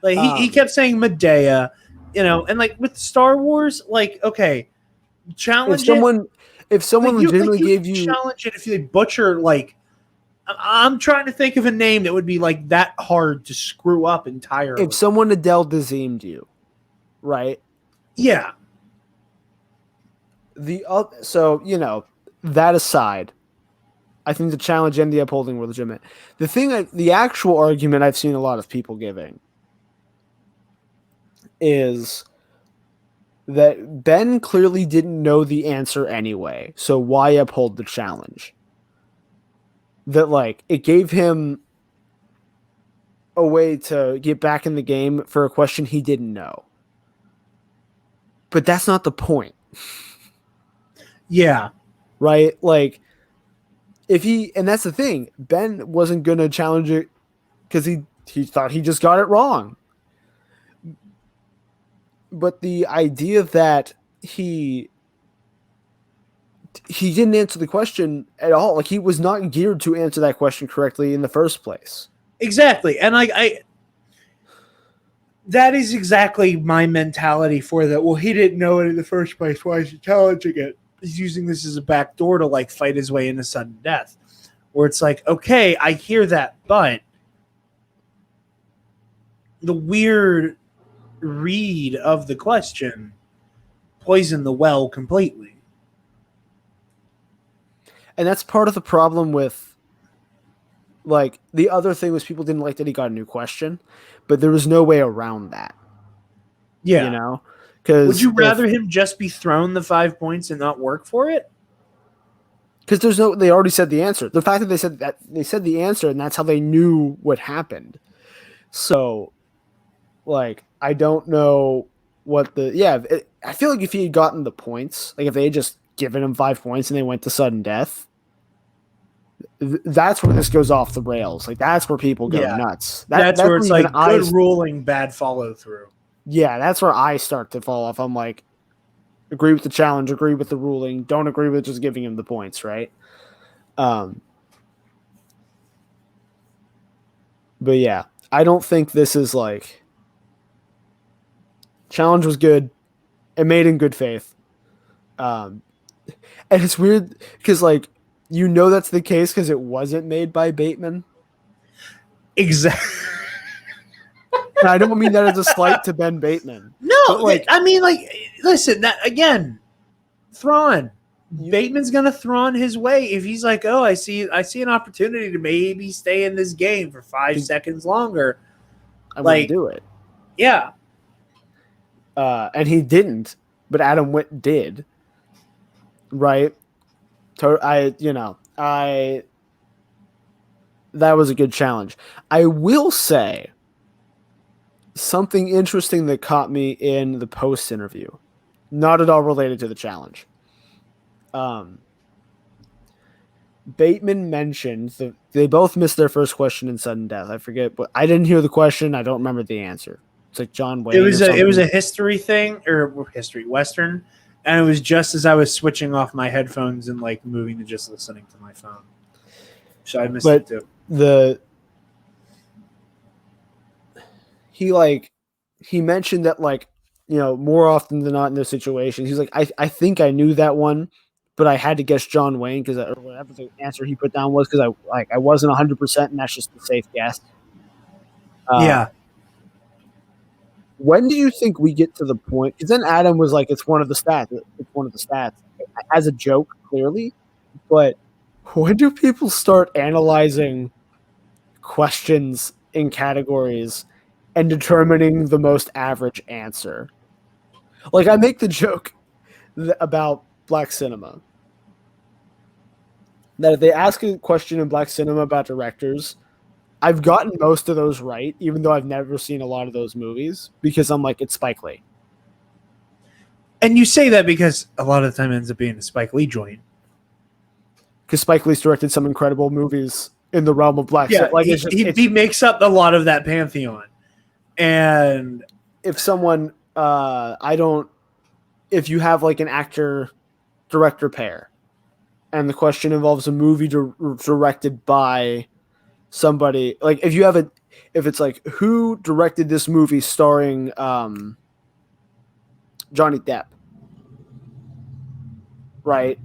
Like, he kept saying Medea, and, like, with Star Wars, like, okay, challenge if someone legitimately gave you challenge it if they butcher, like, I'm trying to think of a name that would be, like, that hard to screw up entirely. If someone Adele Dazeemed you, right? Yeah. So, that aside, I think the challenge and the upholding were legitimate. The actual argument I've seen a lot of people giving is that Ben clearly didn't know the answer anyway, so why uphold the challenge? That, like, it gave him a way to get back in the game for a question he didn't know. But that's not the point. Yeah. Right? Like, and that's the thing, Ben wasn't going to challenge it because he thought he just got it wrong. But the idea that he didn't answer the question at all, like, he was not geared to answer that question correctly in the first place. Exactly. And I that is exactly my mentality for that. Well, he didn't know it in the first place. Why is he challenging it? He's using this as a backdoor to, like, fight his way into sudden death. Where it's like, okay, I hear that, but the weird read of the question poisoned the well completely. And that's part of the problem with, like, the other thing was people didn't like that he got a new question, but there was no way around that. Yeah. Because would you rather him just be thrown the 5 points and not work for it? Because they already said the answer. The fact that they said the answer, and that's how they knew what happened. So, like, I don't know what I feel like if he had gotten the points, like, if they had just given him 5 points and they went to sudden death, that's where this goes off the rails. Like, that's where people go nuts. That's where it's like good ruling, bad follow through. Yeah, that's where I start to fall off. I'm like, agree with the challenge, agree with the ruling, don't agree with just giving him the points, right? But yeah, I don't think this is like, challenge was good. It made in good faith. And it's weird because, like, that's the case because it wasn't made by Bateman. Exactly. And I don't mean that as a slight to Ben Bateman. No, but listen, that again, Thrawn. Bateman's gonna Thrawn his way if he's like, oh, I see an opportunity to maybe stay in this game for 5 seconds longer. I'm gonna do it. Yeah. And he didn't, but Adam Witt did. Right? That was a good challenge. I will say something interesting that caught me in the post interview, not at all related to the challenge. Bateman mentioned that they both missed their first question in sudden death. I forget, but I didn't hear the question. I don't remember the answer. It's like John Wayne. It was a history thing or Western, and it was just as I was switching off my headphones and like moving to just listening to my phone. So I missed it too. He mentioned that more often than not in those situations, he's like, I think I knew that one, but I had to guess John Wayne or whatever the answer he put down was because I wasn't 100%, and that's just a safe guess. Yeah. When do you think we get to the point? Because then Adam was like, it's one of the stats. It's one of the stats as a joke, clearly. But when do people start analyzing questions in categories and determining the most average answer? Like, I make the joke about Black cinema that if they ask a question in Black cinema about directors, I've gotten most of those right, even though I've never seen a lot of those movies, because I'm like, it's Spike Lee. And you say that because a lot of the time it ends up being a Spike Lee joint. Because Spike Lee's directed some incredible movies in the realm of Black. Yeah, he makes up a lot of that pantheon. And if someone, if you have like an actor-director pair, and the question involves a movie directed by somebody, like if it's like, who directed this movie starring Johnny Depp, right?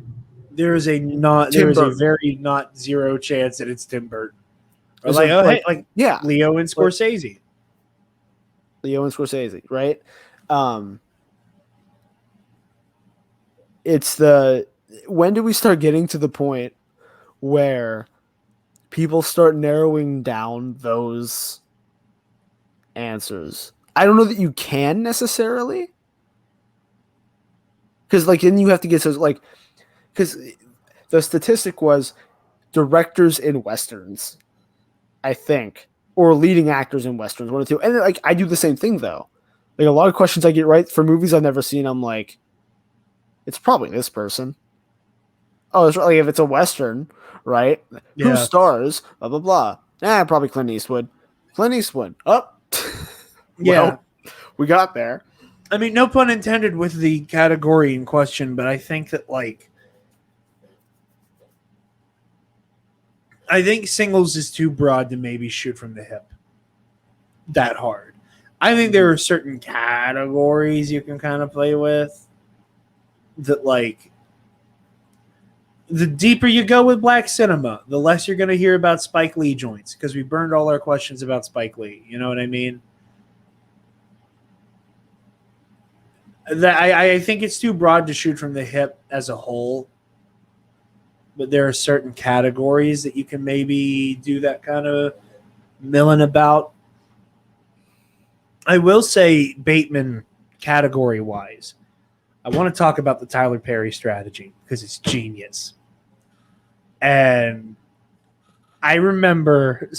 There is a very not zero chance that it's Tim Burton. Or yeah, Leo and Scorsese. Right? When do we start getting to the point where people start narrowing down those answers? I don't know that you can necessarily, because then you have to get because the statistic was directors in Westerns, I think, or leading actors in Westerns, one or two. And I do the same thing though. Like a lot of questions I get right for movies I've never seen, I'm like, it's probably this person. Oh, it's if it's a Western, right? Yeah. Who stars? Blah blah blah. Probably Clint Eastwood. Oh, yeah, we got there. I mean, no pun intended with the category in question, but I think that I think singles is too broad to maybe shoot from the hip that hard. I think there are certain categories you can kind of play with that, the deeper you go with Black cinema, the less you're going to hear about Spike Lee joints because we burned all our questions about Spike Lee. You know what I mean? I think it's too broad to shoot from the hip as a whole. But there are certain categories that you can maybe do that kind of milling about. I will say Bateman category-wise, I want to talk about the Tyler Perry strategy because it's genius. And I remember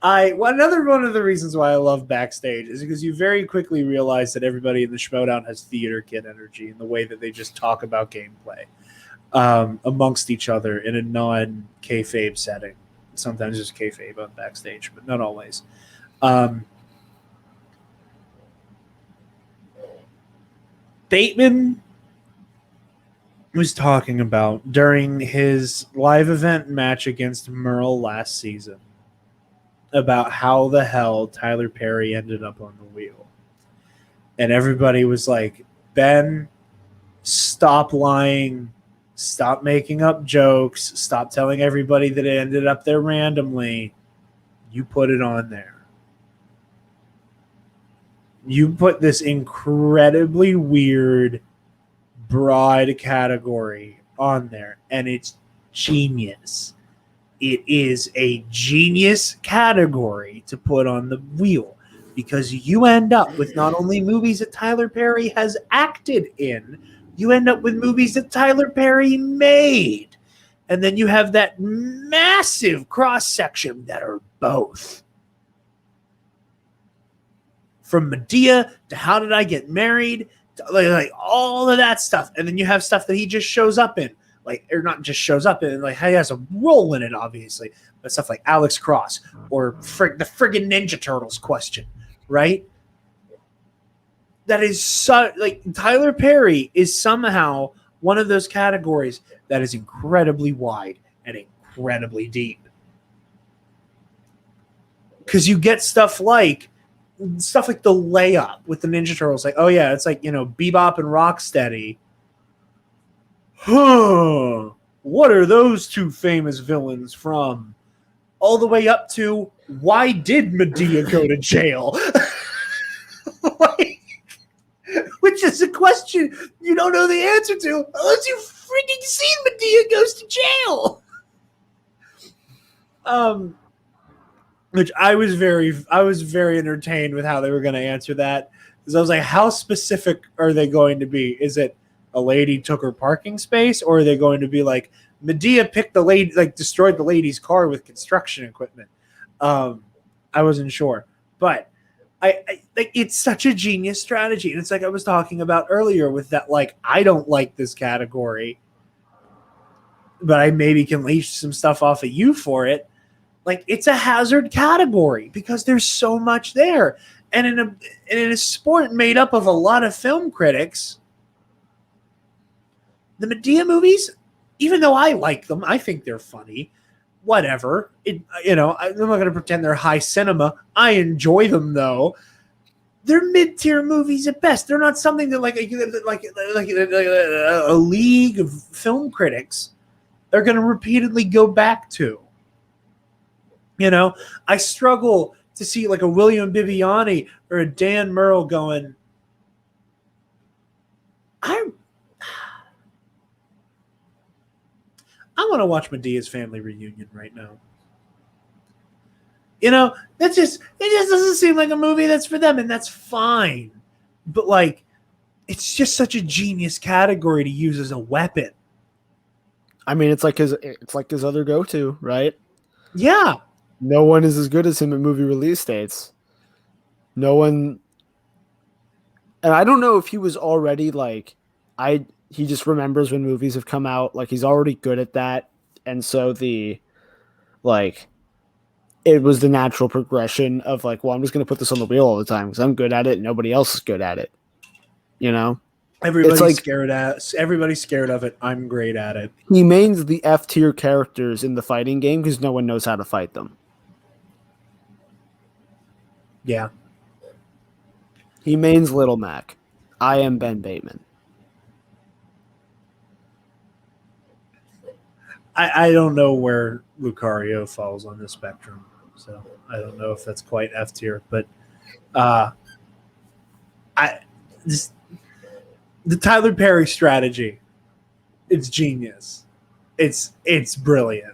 another one of the reasons why I love Backstage is because you very quickly realize that everybody in the Schmodown has theater kid energy in the way that they just talk about gameplay amongst each other in a non-kayfabe setting. Sometimes there's kayfabe on Backstage, but not always. Bateman was talking about during his live event match against Merle last season about how the hell Tyler Perry ended up on the wheel. And everybody was like, Ben, stop lying. Stop making up jokes. Stop telling everybody that it ended up there randomly. you put it on there. You put this incredibly weird, broad category on there, and it's genius. It is a genius category to put on the wheel because you end up with not only movies that Tyler Perry has acted in, you end up with movies that Tyler Perry made. And then you have that massive cross-section that are both. From Medea to How Did I Get Married, to like all of that stuff. And then you have stuff that he just shows up in. Or not just shows up in, he has a role in it, obviously. But stuff like Alex Cross or the friggin' Ninja Turtles question, right? That is so, Tyler Perry is somehow one of those categories that is incredibly wide and incredibly deep. Because you get stuff like the layup with the Ninja Turtles. Oh yeah, it's Bebop and Rocksteady. What are those two famous villains from? All the way up to, why did Medea go to jail? Which is a question you don't know the answer to unless you've freaking seen Medea Goes to Jail. Which I was very entertained with how they were going to answer that, because I was like, how specific are they going to be? Is it a lady took her parking space, or are they going to be like Medea picked the lady, destroyed the lady's car with construction equipment? I wasn't sure, but I it's such a genius strategy, and it's like I was talking about earlier with that. I don't like this category, but I maybe can leash some stuff off of you for it. It's a hazard category because there's so much there, and in a sport made up of a lot of film critics, the Medea movies, even though I like them, I think they're funny. Whatever. I'm not going to pretend they're high cinema. I enjoy them, though. They're mid-tier movies at best. They're not something that a league of film critics are going to repeatedly go back to. I struggle to see a William Bibiani or a Dan Merle going, I want to watch Medea's Family Reunion right now. It just doesn't seem like a movie that's for them, and that's fine. But it's just such a genius category to use as a weapon. I mean, it's like his other go-to, right? Yeah. No one is as good as him at movie release dates. No one, and I don't know if he was already he just remembers when movies have come out. He's already good at that. And so it was the natural progression of well, I'm just going to put this on the wheel all the time because I'm good at it and nobody else is good at it. Everybody's scared of it. I'm great at it. He mains the F tier characters in the fighting game because no one knows how to fight them. Yeah. He mains Little Mac. I am Ben Bateman. I don't know where Lucario falls on the spectrum, so I don't know if that's quite F tier, but the Tyler Perry strategy, it's genius. It's brilliant.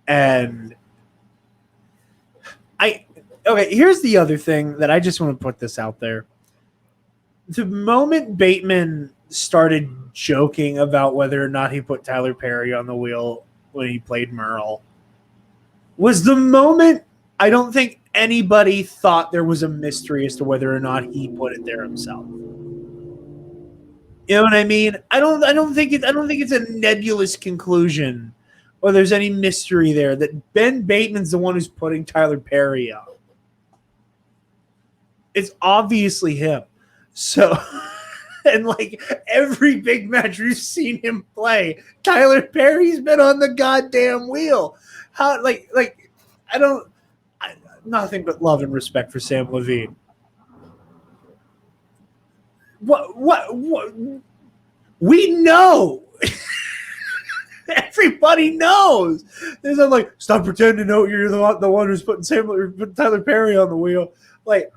And here's the other thing that I just want to put this out there. The moment Bateman started joking about whether or not he put Tyler Perry on the wheel when he played Merle was the moment I don't think anybody thought there was a mystery as to whether or not he put it there himself. You know what I mean? I don't think it's a nebulous conclusion or there's any mystery there that Ben Bateman's the one who's putting Tyler Perry up. It's obviously him. So and every big match we've seen him play, Tyler Perry's been on the goddamn wheel. How nothing but love and respect for Sam Levine. What we know Everybody knows. There's like, stop pretending to know you're the one who's putting Tyler Perry on the wheel. Like,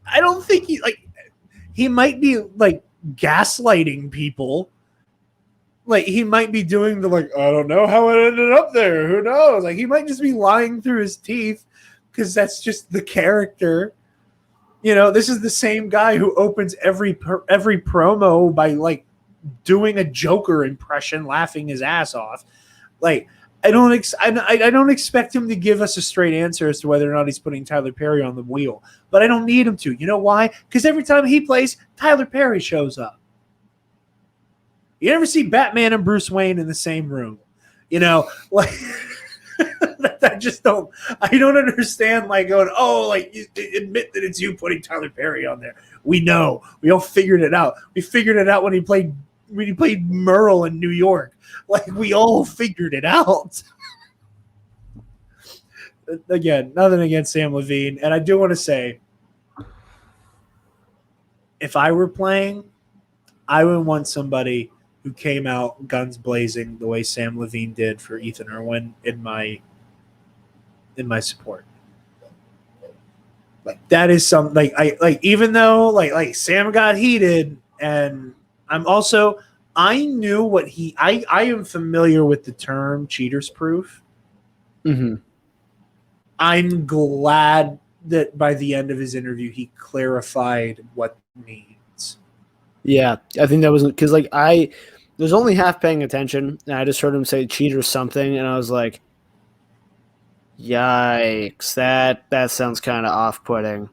I don't think he might be like gaslighting people. Like, he might be doing the I don't know how it ended up there. Who knows? Like, he might just be lying through his teeth because that's just the character. This is the same guy who opens every promo by doing a Joker impression, laughing his ass off. Like, I don't expect him to give us a straight answer as to whether or not he's putting Tyler Perry on the wheel. But I don't need him to. You know why? Because every time he plays, Tyler Perry shows up. You never see Batman and Bruce Wayne in the same room. I don't understand going, you admit that it's you putting Tyler Perry on there. We know. We all figured it out. We figured it out when he played Merle in New York. We all figured it out. Again, nothing against Sam Levine. And I do want to say, if I were playing, I would want somebody who came out guns blazing the way Sam Levine did for Ethan Irwin in my support. That is something even though Sam got heated, and I knew what I am familiar with the term cheaters proof. Mm-hmm. I'm glad that by the end of his interview he clarified what it means. Yeah, I think that was because I was only half paying attention, and I just heard him say cheat or something, and I was like, yikes, that sounds kind of off-putting.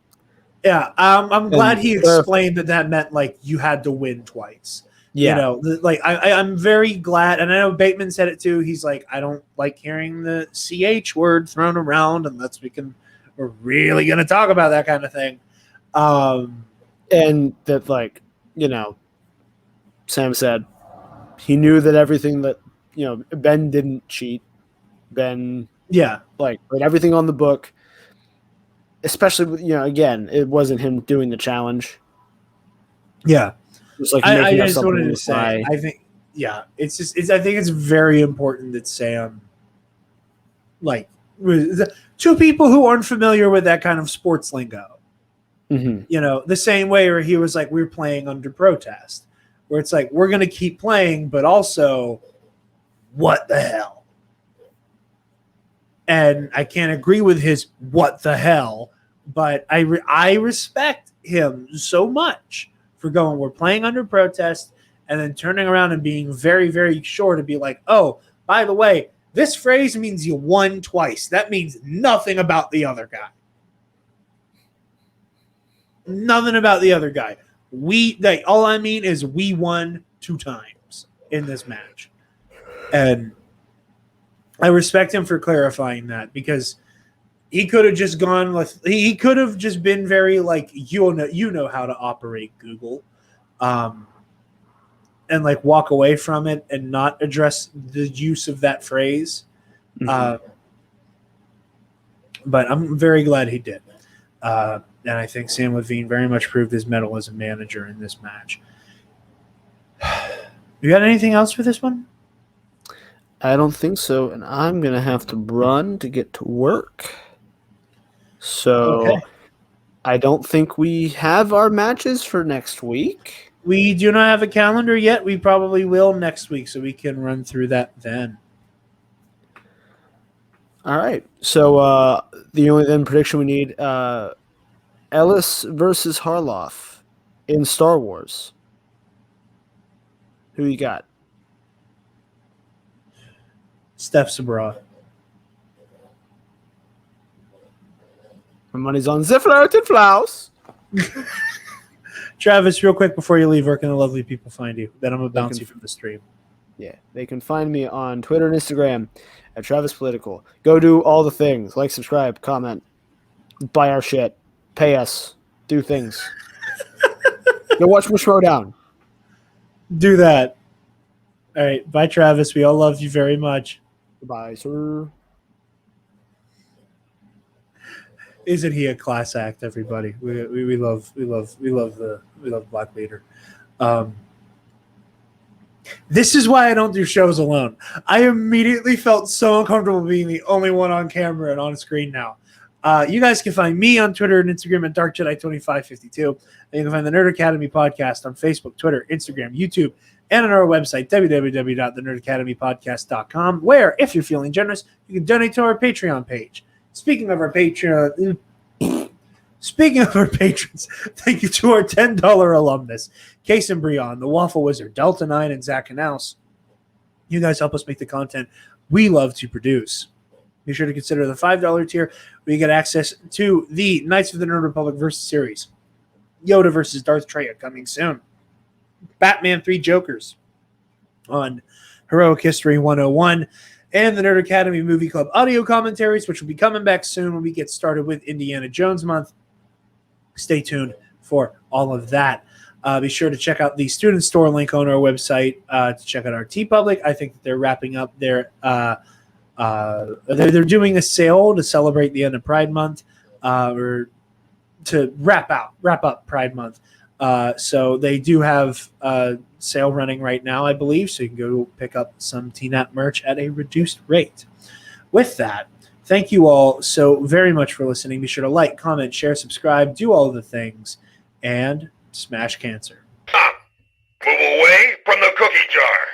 Yeah, I'm glad he explained that meant you had to win twice. Yeah. I'm very glad, and I know Bateman said it too. He's like, I don't like hearing the CH word thrown around unless we're really going to talk about that kind of thing. And that Sam said he knew that everything that, Ben didn't cheat. Ben, read everything on the book, especially with, again, it wasn't him doing the challenge. Yeah. It was I just wanted to say, I think, I think it's very important that Sam, two people who aren't familiar with that kind of sports lingo, mm-hmm. The same way where he was we're playing under protest, where it's we're going to keep playing, but also, what the hell? And I can't agree with his what the hell, but I respect him so much for going, we're playing under protest, and then turning around and being very, very sure to be oh, by the way, this phrase means you won twice. That means nothing about the other guy. Nothing about the other guy. All I mean is we won 2 times in this match. And I respect him for clarifying that, because he could have just gone with, he could have just been very you know how to operate Google, and walk away from it and not address the use of that phrase. Mm-hmm. But I'm very glad he did. And I think Sam Levine very much proved his mettle as a manager in this match. You got anything else for this one? I don't think so, and I'm going to have to run to get to work. So okay. I don't think we have our matches for next week. We do not have a calendar yet. We probably will next week, so we can run through that then. All right. So the only then prediction we need, Ellis versus Harloff in Star Wars. Who you got? Steph Sabra. My money's on Ziffler and Flaus. Travis, real quick before you leave, where can the lovely people find you? Then I'm going to bounce you from the stream. Yeah, they can find me on Twitter and Instagram at Travis Political. Go do all the things. Like, subscribe, comment, buy our shit, pay us, do things. Go watch more Showdown. Do that. All right. Bye, Travis. We all love you very much. Goodbye, sir. Isn't he a class act, everybody? We love Black Leader. This is why I don't do shows alone. I immediately felt so uncomfortable being the only one on camera and on screen now. You guys can find me on Twitter and Instagram at DarkJedi2552. And you can find the Nerd Academy podcast on Facebook, Twitter, Instagram, YouTube, and on our website, www.thenerdacademypodcast.com, where, if you're feeling generous, you can donate to our Patreon page. Speaking of our patrons, thank you to our $10 alumnus, Case and Brion, the Waffle Wizard, Delta 9, and Zach Knaus. You guys help us make the content we love to produce. Be sure to consider the $5 tier, where you get access to the Knights of the Nerd Republic versus series, Yoda versus Darth Treya coming soon, Batman 3 Jokers on Heroic History 101, and the Nerd Academy Movie Club audio commentaries, which will be coming back soon when we get started with Indiana Jones month. Stay tuned for all of that. Be sure to check out the student store link on our website to check out our TeePublic. I think that they're wrapping up their they're doing a sale to celebrate the end of Pride Month, or to wrap up Pride Month. So they do have a sale running right now, I believe. So you can go pick up some TNAP merch at a reduced rate. With that, thank you all so very much for listening. Be sure to like, comment, share, subscribe, do all of the things, and smash cancer. Move away from the cookie jar.